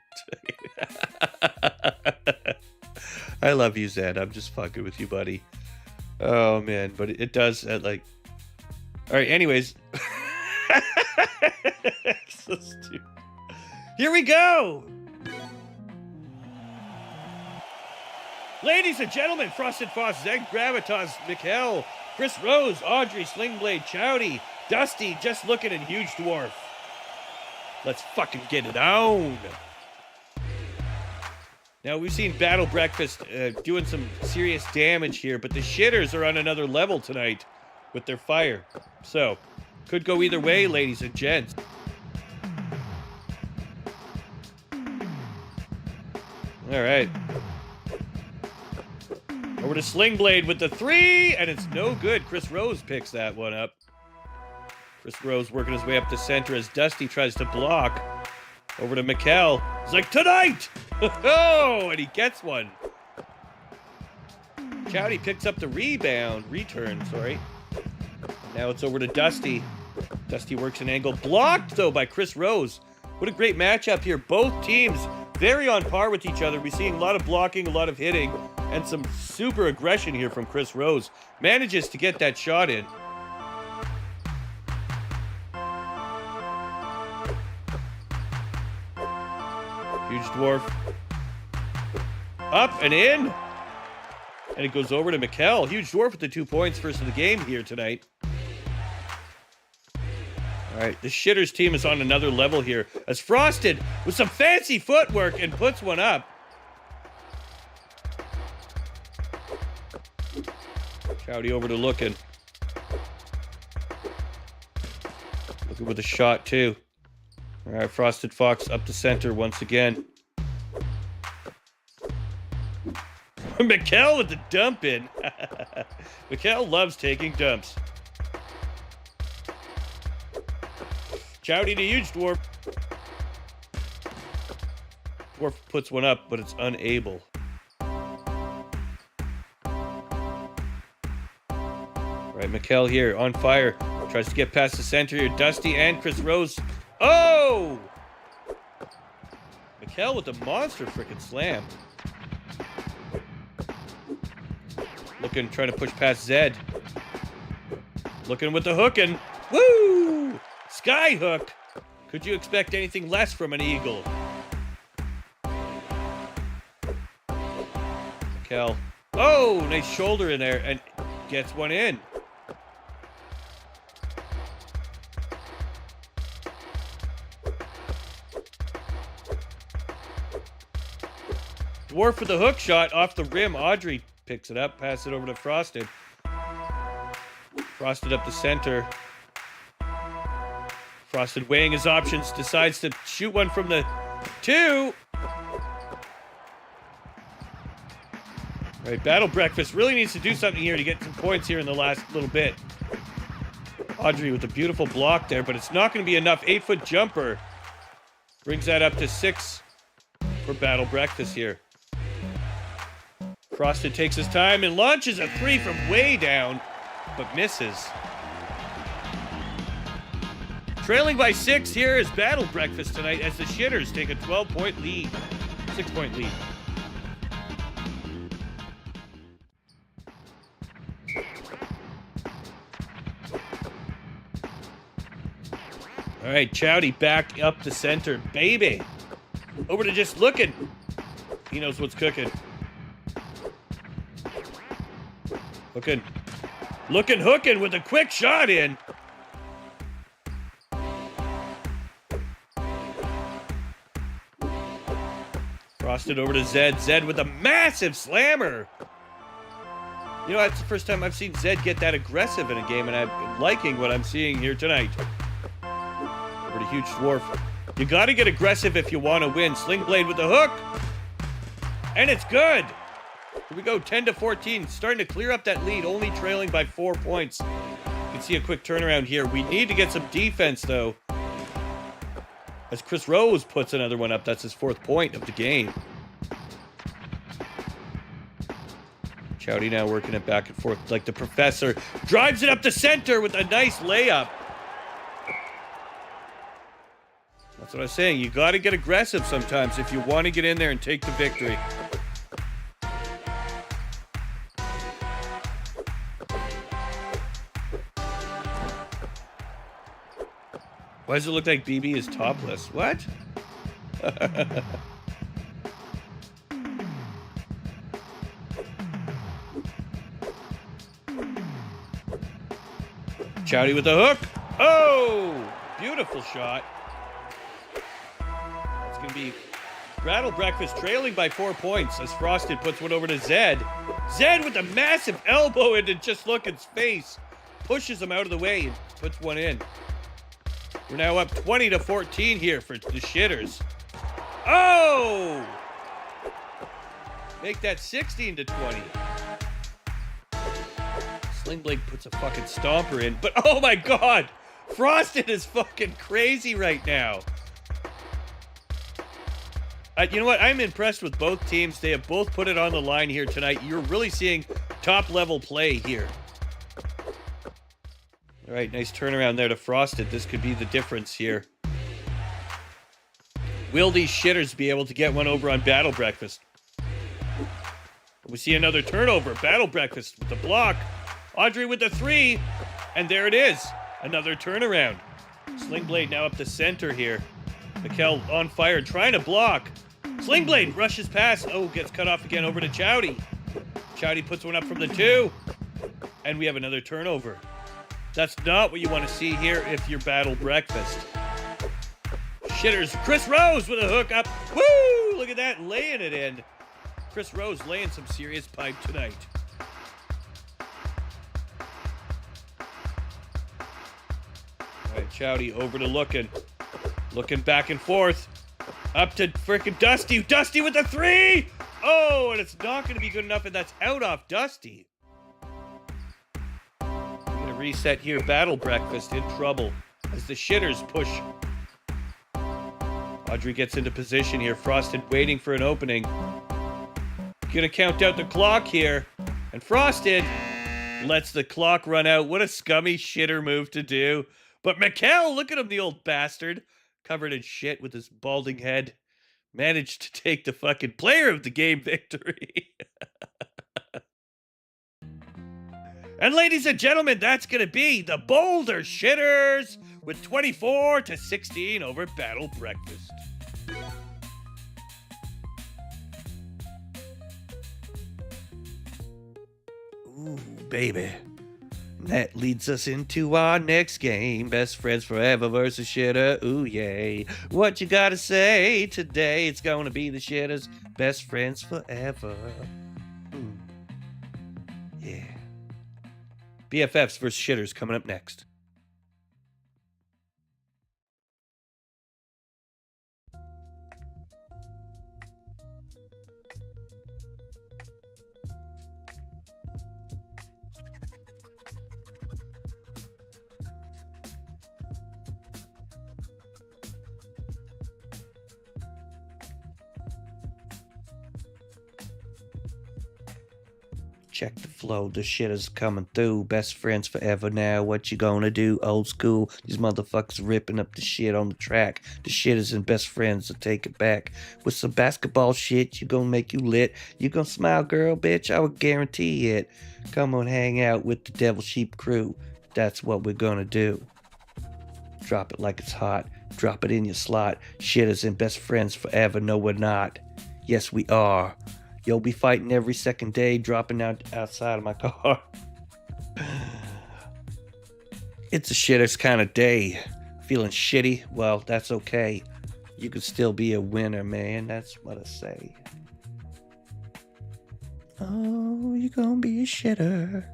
I love you, Zed. I'm just fucking with you, buddy. Oh, man. But it does, like... All right, anyways. So stupid. Here we go! Ladies and gentlemen, Frosted Foss, Zeg Gravitas, Mikkel, Chris Rose, Audrey, Slingblade, Chowdy, Dusty, Just Looking, and Huge Dwarf. Let's fucking get it on. Now, we've seen Battle Breakfast doing some serious damage here, but the Shitters are on another level tonight with their fire. So, could go either way, ladies and gents. All right. Over to Slingblade with the 3, and it's no good. Chris Rose picks that one up. Chris Rose working his way up the center as Dusty tries to block. Over to Mikkel. He's like, tonight! Oh, and he gets one. Chowdy picks up the return, sorry. Now it's over to Dusty. Dusty works an angle. Blocked, though, by Chris Rose. What a great matchup here. Both teams very on par with each other. We're seeing a lot of blocking, a lot of hitting, and some super aggression here from Chris Rose. Manages to get that shot in. Huge Dwarf. Up and in. And it goes over to Mikkel. Huge Dwarf with the 2 points first of the game here tonight. All right, the Shitters team is on another level here as Frosted with some fancy footwork and puts one up. Chowdy over to Lookin. Lookin with a shot too. All right, Frosted Fox up the center once again. Mikkel with the dump in. Mikkel loves taking dumps. Chowdy to Huge Dwarf. Dwarf puts one up, but it's unable. Right, Mikkel here on fire. Tries to get past the center here. Dusty and Chris Rose. Oh! Mikkel with a monster frickin' slam. Looking, trying to push past Zed. Looking with the hookin'. Woo! Sky hook. Could you expect anything less from an eagle? Mikkel. Oh, nice shoulder in there and gets one in. Dwarf with the hook shot off the rim. Audrey picks it up, pass it over to Frosted. Frosted up the center. Frosted weighing his options, decides to shoot one from the 2. All right, Battle Breakfast really needs to do something here to get some points here in the last little bit. Audrey with a beautiful block there, but it's not going to be enough. 8-foot jumper brings that up to 6 for Battle Breakfast here. Frosted takes his time and launches a 3 from way down, but misses. Trailing by 6 here is Battle Breakfast tonight as the Shitters take a 12-point lead. 6-point lead. All right, Chowdy back up the center. Baby. Over to just Lookin'. He knows what's cooking. Hookin' with a quick shot in. Frosted over to Zed. Zed with a massive slammer. You know, that's the first time I've seen Zed get that aggressive in a game, and I'm liking what I'm seeing here tonight. Over to Huge Dwarf. You got to get aggressive if you want to win. Slingblade with the hook. And it's good. Here we go, 10-14. Starting to clear up that lead, only trailing by 4 points. You can see a quick turnaround here. We need to get some defense, though. As Chris Rose puts another one up. That's his 4th point of the game. Chowdy now working it back and forth like the professor. Drives it up the center with a nice layup. That's what I was saying. You got to get aggressive sometimes if you want to get in there and take the victory. Why does it look like BB is topless? What? Chowdy with the hook. Oh! Beautiful shot. It's going to be Battle Breakfast trailing by 4 points as Frosted puts one over to Zed. Zed with a massive elbow into just Lookin's face. Pushes him out of the way and puts one in. We're now up 20-14 here for the Shitters. Oh! Make that 16-20. Sling Blade puts a fucking stomper in, but oh my god! Frosted is fucking crazy right now. You know what? I'm impressed with both teams. They have both put it on the line here tonight. You're really seeing top-level play here. All right, nice turnaround there to Frosted. This could be the difference here. Will these shitters be able to get one over on Battle Breakfast? We see another turnover. Battle Breakfast with the block. Audrey with the 3. And there it is. Another turnaround. Sling Blade now up the center here. Mikkel on fire, trying to block. Sling Blade rushes past. Oh, gets cut off again over to Chowdy. Chowdy puts one up from the 2. And we have another turnover. That's not what you want to see here if you're Battle Breakfast. Shitters. Chris Rose with a hook up. Woo! Look at that, laying it in. Chris Rose laying some serious pipe tonight. All right, Chowdy over to Looking. Looking back and forth. Up to frickin' Dusty. Dusty with the 3! Oh, and it's not going to be good enough, and that's out off Dusty. We're going to reset here. Battle Breakfast in trouble as the Shitters push. Audrey gets into position here. Frosted waiting for an opening. Gonna count out the clock here. And Frosted lets the clock run out. What a scummy shitter move to do. But Mikkel, look at him, the old bastard. Covered in shit with his balding head. Managed to take the fucking player of the game victory. And ladies and gentlemen, that's gonna be the Boulder Shitters with 24-16 over Battle Breakfast. Ooh, baby. That leads us into our next game. Best Friends Forever versus Shitter. Ooh, yay. What you gotta say today? It's gonna be the Shitters. Best Friends Forever. Ooh. Yeah. BFFs versus Shitters coming up next. Check the flow, the shit is coming through. Best friends forever now, what you gonna do? Old school, these motherfuckers ripping up the shit on the track. The shit is in best friends to take it back. With some basketball shit, you gonna make you lit. You gonna smile, girl, bitch, I would guarantee it. Come on, hang out with the Devil Sheep crew. That's what we're gonna do. Drop it like it's hot. Drop it in your slot. Shit is in best friends forever, no we're not. Yes, we are. You'll be fighting every second day, dropping out outside of my car. It's a shitters kind of day. Feeling shitty? Well, that's okay. You could still be a winner, man. That's what I say. Oh, you're gonna be a shitter.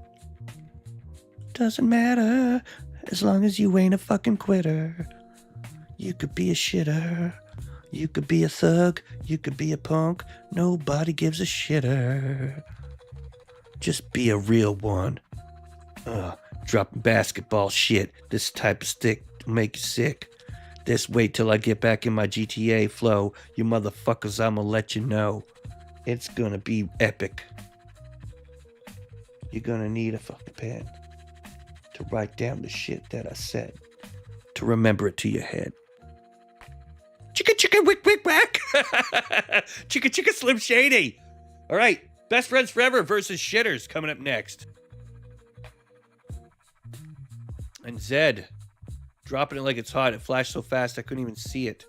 Doesn't matter, as long as you ain't a fucking quitter. You could be a shitter. You could be a thug, you could be a punk, nobody gives a shitter. Just be a real one. Dropping basketball shit, this type of stick will make you sick. Just wait till I get back in my GTA flow, you motherfuckers, I'ma let you know. It's gonna be epic. You're gonna need a fucking pen to write down the shit that I said, to remember it to your head. Chicka chicka wick wick whack. Chicka chicka Slim Shady. All right, Best Friends Forever versus Shitters coming up next. And Zed dropping it like it's hot. It flashed so fast I couldn't even see it.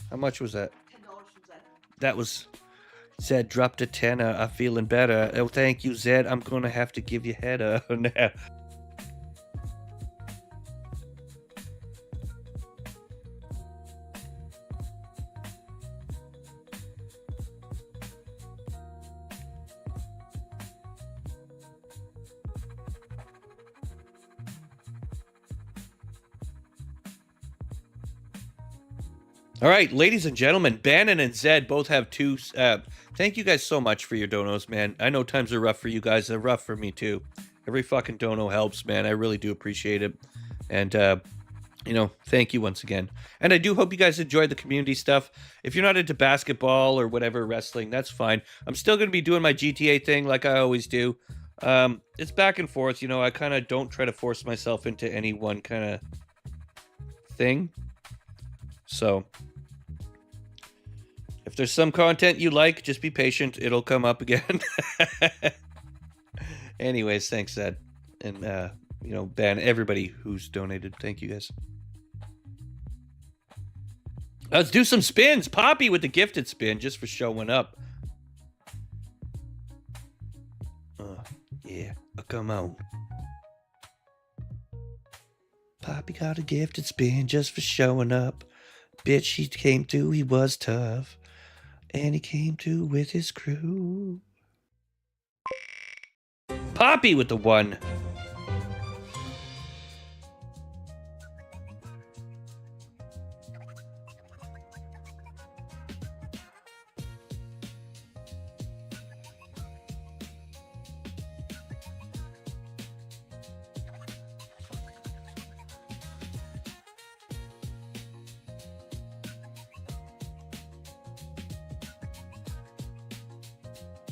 How much was that? $10 from Zed. That was Zed dropped a tenner. I'm feeling better. Oh, thank you, Zed. I'm gonna have to give you header now. All right, ladies and gentlemen, Bannon and Zed both have two. Thank you guys so much for your donos, man. I know times are rough for you guys. They're rough for me, too. Every fucking dono helps, man. I really do appreciate it. And, you know, thank you once again. And I do hope you guys enjoyed the community stuff. If you're not into basketball or whatever, wrestling, that's fine. I'm still going to be doing my GTA thing like I always do. It's back and forth, you know. I kind of don't try to force myself into any one kind of thing. So, if there's some content you like, just be patient. It'll come up again. Anyways, thanks, Ed. And, you know, ban everybody who's donated. Thank you, guys. Let's do some spins. Poppy with the gifted spin just for showing up. Yeah, come on. Poppy got a gifted spin just for showing up. Bitch, he came through, he was tough. And he came through with his crew. Poppy with the 1.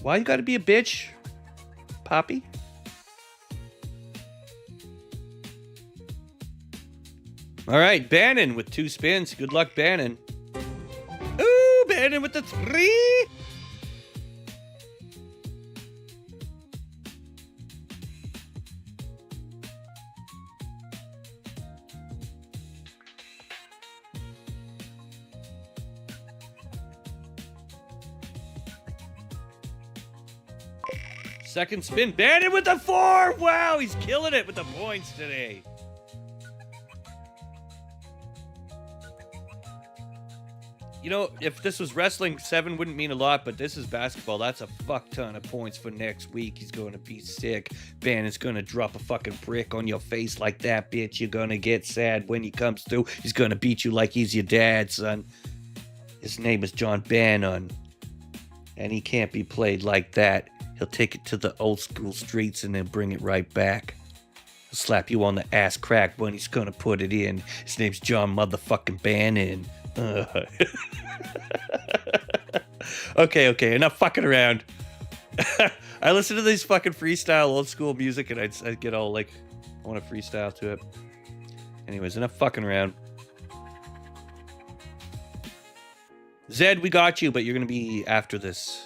Why you gotta be a bitch, Poppy? All right, Bannon with 2 spins. Good luck, Bannon. Ooh, Bannon with the 3. Second spin, Bannon with the 4. Wow, he's killing it with the points today. You know, if this was wrestling, 7 wouldn't mean a lot, but this is basketball. That's a fuck ton of points for next week. He's going to be sick. Bannon's going to drop a fucking brick on your face like that, bitch. You're going to get sad when he comes through. He's going to beat you like he's your dad, son. His name is John Bannon, and he can't be played like that. He'll take it to the old school streets and then bring it right back. He'll slap you on the ass crack when he's gonna put it in. His name's John motherfucking Bannon. Okay, enough fucking around. I listen to these fucking freestyle old school music and I'd get all like, I want to freestyle to it. Anyways, enough fucking around. Zed, we got you, but you're gonna be after this.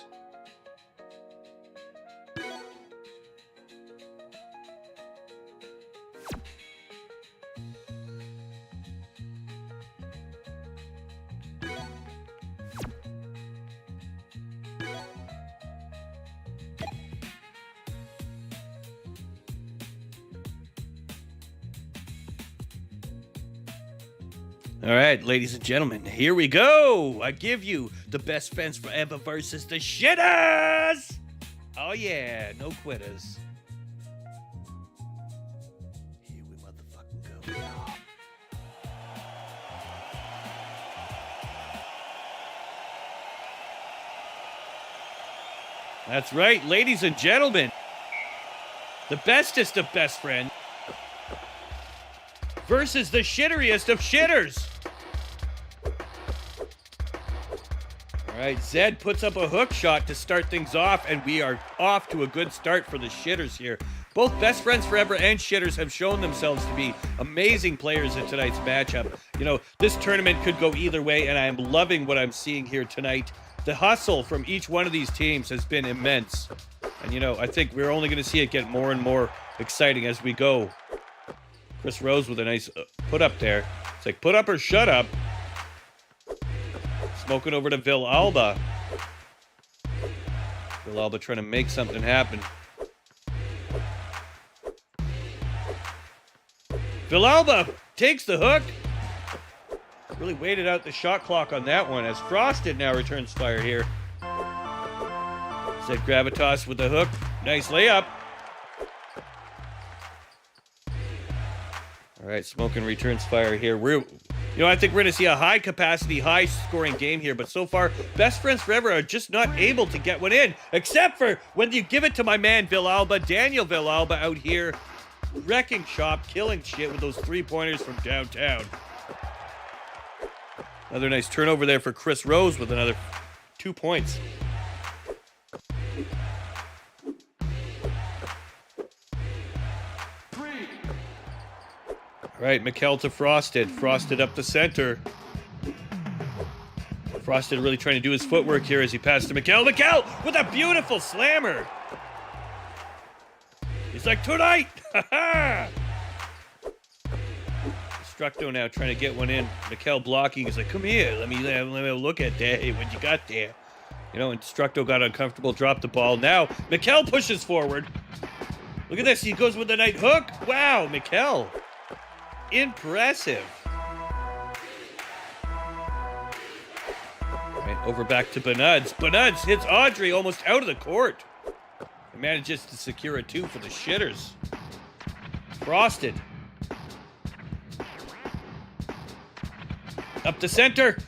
All right, ladies and gentlemen, here we go. I give you the best friends forever versus the shitters. Oh yeah, no quitters. Here we motherfucking go. That's right, ladies and gentlemen. The bestest of best friends versus the shitteriest of shitters. All right, Zed puts up a hook shot to start things off, and we are off to a good start for the shitters here. Both best friends forever and shitters have shown themselves to be amazing players in tonight's matchup. You know, this tournament could go either way, and I am loving what I'm seeing here tonight. The hustle from each one of these teams has been immense. And, you know, I think we're only going to see it get more and more exciting as we go. Chris Rose with a nice put up there. It's like, put up or shut up. Smoking over to Villalba. Villalba trying to make something happen. Villalba takes the hook. Really waited out the shot clock on that one as Frosted now returns fire here. Zed Gravitas with the hook. Nice layup. All right, Smoking returns fire here. You know, I think we're going to see a high-capacity, high-scoring game here, but so far, Best Friends Forever are just not able to get one in, except for when you give it to my man Villalba, Daniel Villalba out here, wrecking shop, killing shit with those three-pointers from downtown. Another nice turnover there for Chris Rose with another 2 points. All right, Mikkel to Frosted. Frosted up the center. Frosted really trying to do his footwork here as he passed to Mikkel. Mikkel with a beautiful slammer. He's like, tonight! Ha-ha! Destructo now trying to get one in. Mikkel blocking. He's like, come here. Let me look at that. Hey, what you got there? You know, and Destructo got uncomfortable, dropped the ball. Now, Mikkel pushes forward. Look at this. He goes with the night hook. Wow, Mikkel. Impressive. All right, over back to Benuds. Benuds hits Audrey almost out of the court. And manages to secure a 2 for the Shitters. Frosted. Up the center.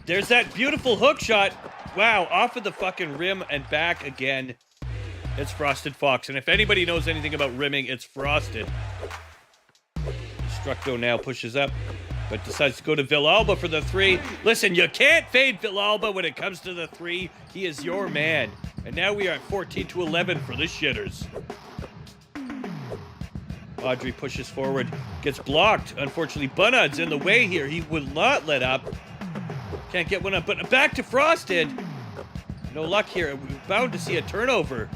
There's that beautiful hook shot. Wow, off of the fucking rim and back again. It's Frosted Fox. And if anybody knows anything about rimming, it's Frosted. Destructo now pushes up, but decides to go to Villalba for the 3. Listen, you can't fade Villalba when it comes to the 3. He is your man. And now we are at 14-11 for the Shitters. Audrey pushes forward, gets blocked. Unfortunately, Bunad's in the way here. He will not let up. Can't get one up, but back to Frosted. No luck here. We're bound to see a turnover.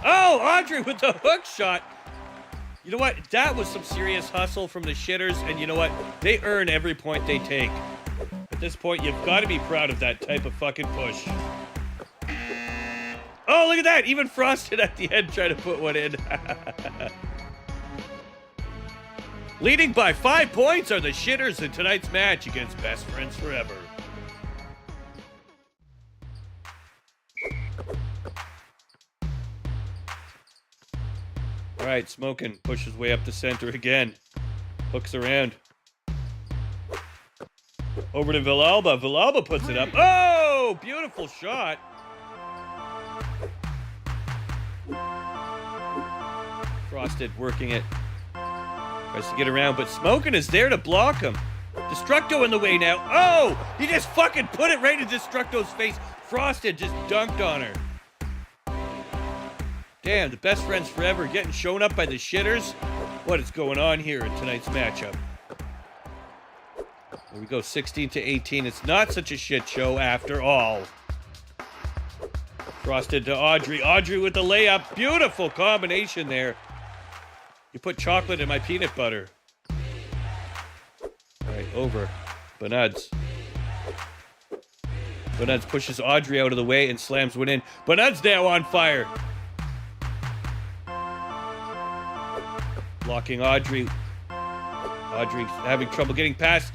Oh, Audrey with the hook shot. You know what? That was some serious hustle from the Shitters, and you know what? They earn every point they take. At this point, you've got to be proud of that type of fucking push. Oh, look at that! Even Frosted at the end trying to put one in. Leading by 5 points are the Shitters in tonight's match against Best Friends Forever. All right, Smokin' pushes way up the center again. Hooks around. Over to Villalba. Villalba puts it up. Oh, beautiful shot. Frosted working it. Tries to get around, but Smokin' is there to block him. Destructo in the way now. Oh, he just fucking put it right in Destructo's face. Frosted just dunked on her. Damn, the Best Friends Forever getting shown up by the Shitters. What is going on here in tonight's matchup? There we go, 16-18. It's not such a shit show after all. Frosted to Audrey. Audrey with the layup. Beautiful combination there. You put chocolate in my peanut butter. All right, over. Benuds. Benuds pushes Audrey out of the way and slams one in. Benuds now on fire. Blocking Audrey. Audrey having trouble getting past.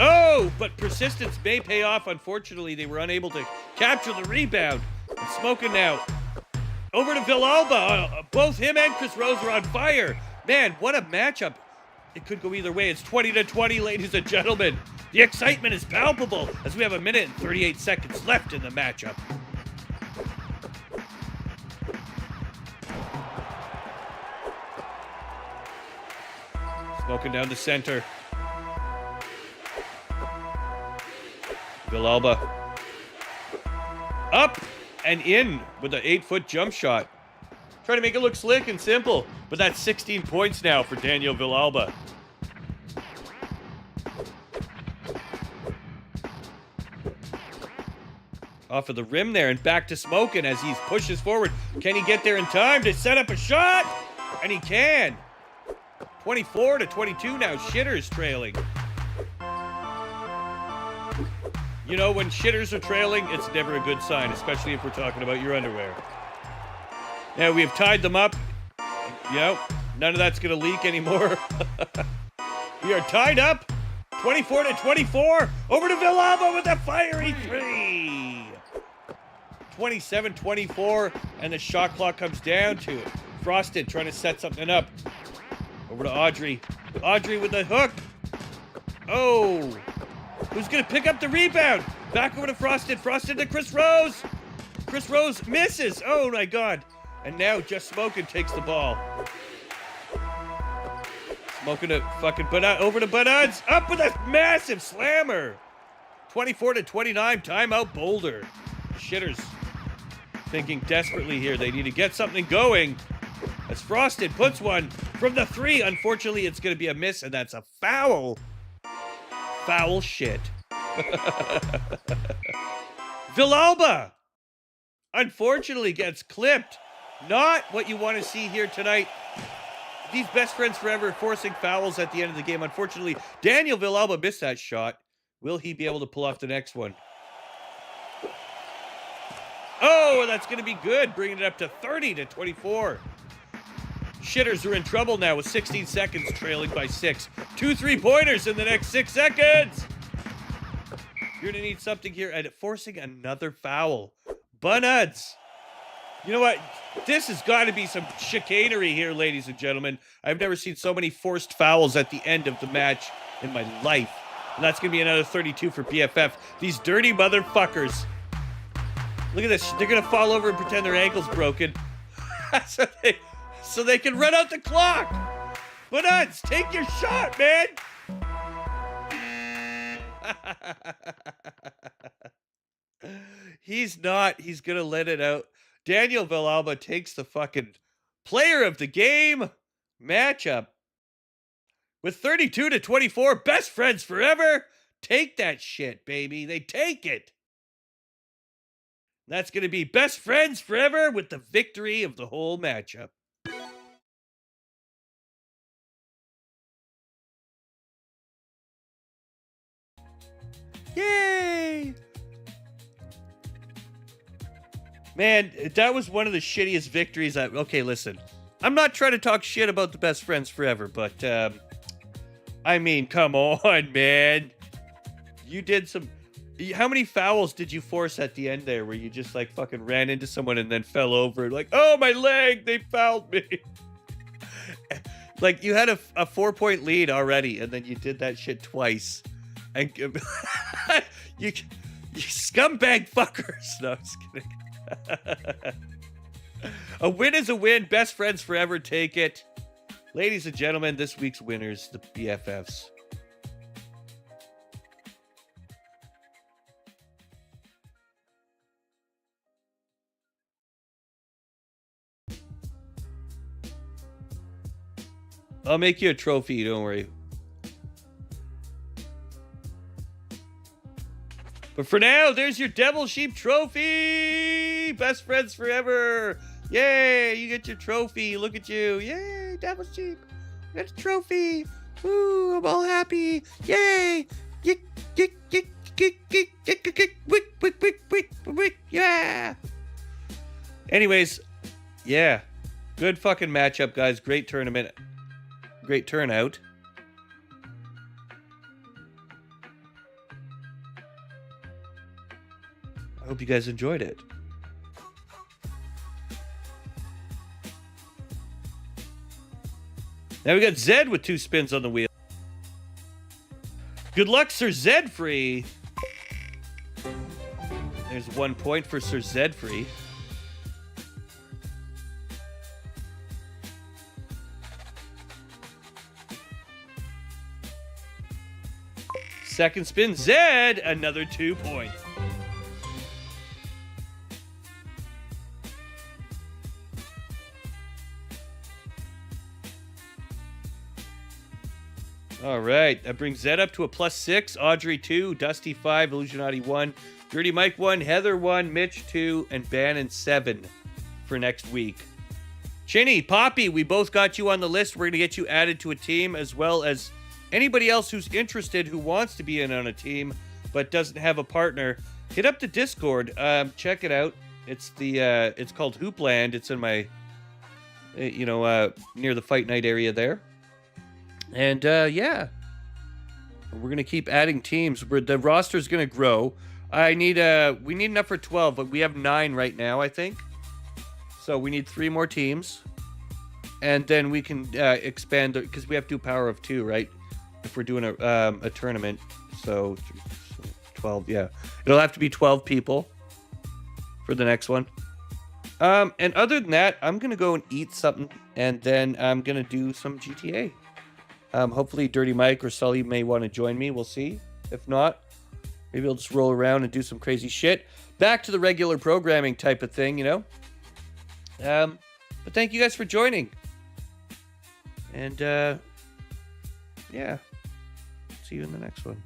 Oh, but persistence may pay off. Unfortunately, they were unable to capture the rebound. And Smokin' now. Over to Villalba. Both him and Chris Rose are on fire. Man, what a matchup. It could go either way. It's 20-20, ladies and gentlemen. The excitement is palpable as we have 1 minute and 38 seconds left in the matchup. Smokin' down the center. Villalba. Up and in with an 8-foot jump shot. Trying to make it look slick and simple, but that's 16 points now for Daniel Villalba. Off of the rim there and back to Smokin' as he pushes forward. Can he get there in time to set up a shot? And he can. 24-22 now. Shitters trailing. You know, when Shitters are trailing, it's never a good sign, especially if we're talking about your underwear. Now, we have tied them up. Yep, none of that's going to leak anymore. We are tied up. 24-24. Over to Villalba with a fiery 3. 27-24, and the shot clock comes down to it. Frosted trying to set something up. Over to Audrey. Audrey with the hook. Oh. Who's going to pick up the rebound? Back over to Frosted. Frosted to Chris Rose. Chris Rose misses. Oh, my God. And now Just Smokin' takes the ball. Smoking to fucking over to Buds. Up with a massive slammer. 24-29. Timeout Boulder. Shitters thinking desperately here. They need to get something going. As Frosted puts one from the 3. Unfortunately, it's going to be a miss, and that's a foul. Foul shit. Villalba, unfortunately, gets clipped. Not what you want to see here tonight. These best friends forever forcing fouls at the end of the game. Unfortunately, Daniel Villalba missed that shot. Will he be able to pull off the next one? Oh, that's going to be good, bringing it up to 30-24. Shitters are in trouble now with 16 seconds, trailing by 6. 2 3-pointers in the next 6 seconds. You're going to need something here, and forcing another foul. Bunuds. You know what? This has got to be some chicanery here, ladies and gentlemen. I've never seen so many forced fouls at the end of the match in my life. And that's going to be another 32 for BFF. These dirty motherfuckers. Look at this. They're going to fall over and pretend their ankle's broken. so they can run out the clock. Bunuds, take your shot, man. He's not. He's going to let it out. Daniel Villalba takes the fucking player of the game matchup with 32-24. Best friends forever. Take that shit, baby. They take it. That's going to be best friends forever with the victory of the whole matchup. Yay! Man, that was one of the shittiest victories okay, listen. I'm not trying to talk shit about the best friends forever, but, I mean, come on, man. You did some... How many fouls did you force at the end there where you just, like, fucking ran into someone and then fell over? Like, oh, my leg, they fouled me. Like, you had a 4-point lead already, and then you did that shit twice. And you scumbag fuckers. No, I'm just kidding. A win is a win. Best friends forever. Take it. Ladies and gentlemen, this week's winners, the BFFs. I'll make you a trophy, don't worry. But for now, there's your Devil Sheep trophy! Best friends forever! Yay! You get your trophy. Look at you. Yay! Devil Sheep. You got a trophy. Woo! I'm all happy. Yay! Yeah! Anyways, yeah. Good fucking matchup, guys. Great tournament. Great turnout. I hope you guys enjoyed it. Now we got Zed with 2 spins on the wheel. Good luck, Sir Zedfree. There's 1 point for Sir Zedfree. Second spin, Zed, another 2 points. All right, that brings Zed up to a +6. Audrey 2, Dusty 5, Illusionati 1, Dirty Mike 1, Heather 1, Mitch 2, and Bannon 7 for next week. Chinny, Poppy, we both got you on the list. We're going to get you added to a team, as well as anybody else who's interested who wants to be in on a team but doesn't have a partner. Hit up the Discord. Check it out. It's it's called Hoopland. It's in my, near the Fight Night area there. And yeah, we're gonna keep adding teams. The roster's gonna grow. We need enough for 12, but we have 9 right now, I think. So we need 3 more teams. and then we can expand because we have to do power of 2, right? If we're doing a tournament, so 12. Yeah, it'll have to be 12 people for the next one. And other than that, I'm gonna go and eat something, and then I'm gonna do some GTA. Hopefully, Dirty Mike or Sully may want to join me. We'll see. If not, maybe I'll just roll around and do some crazy shit. Back to the regular programming type of thing, you know. But thank you guys for joining. And yeah, see you in the next one.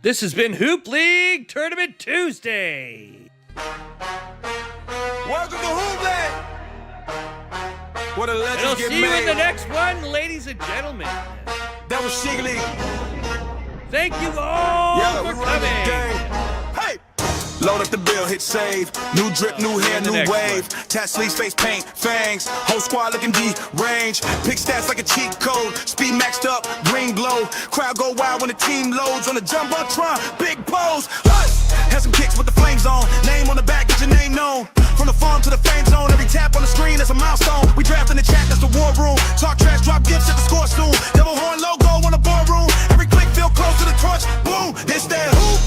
This has been Hoop League Tournament Tuesday. Welcome to Hoopland. What a And legend I'll get see you in the made. next one, ladies and gentlemen. That was Shigley. Thank you all Yeah, for we run the coming. game. Hey! Load up the bill, hit save. New drip, new hair, the new next wave. Tat sleeves, face paint, fangs. Whole squad looking deranged. Pick stats like a cheat code. Speed maxed up, green glow. Crowd go wild when the team loads. On the jumbotron, big pose. Hush! Had some kicks with the flames on. Name on the back, get your name known. From the farm to the fame zone, every tap on the screen, that's a milestone. We draft in the chat, that's the war room. Talk trash, drop gifts at the score soon. Devil horn logo on the boardroom. Every click feel close to the torch. Boom, it's that hoop.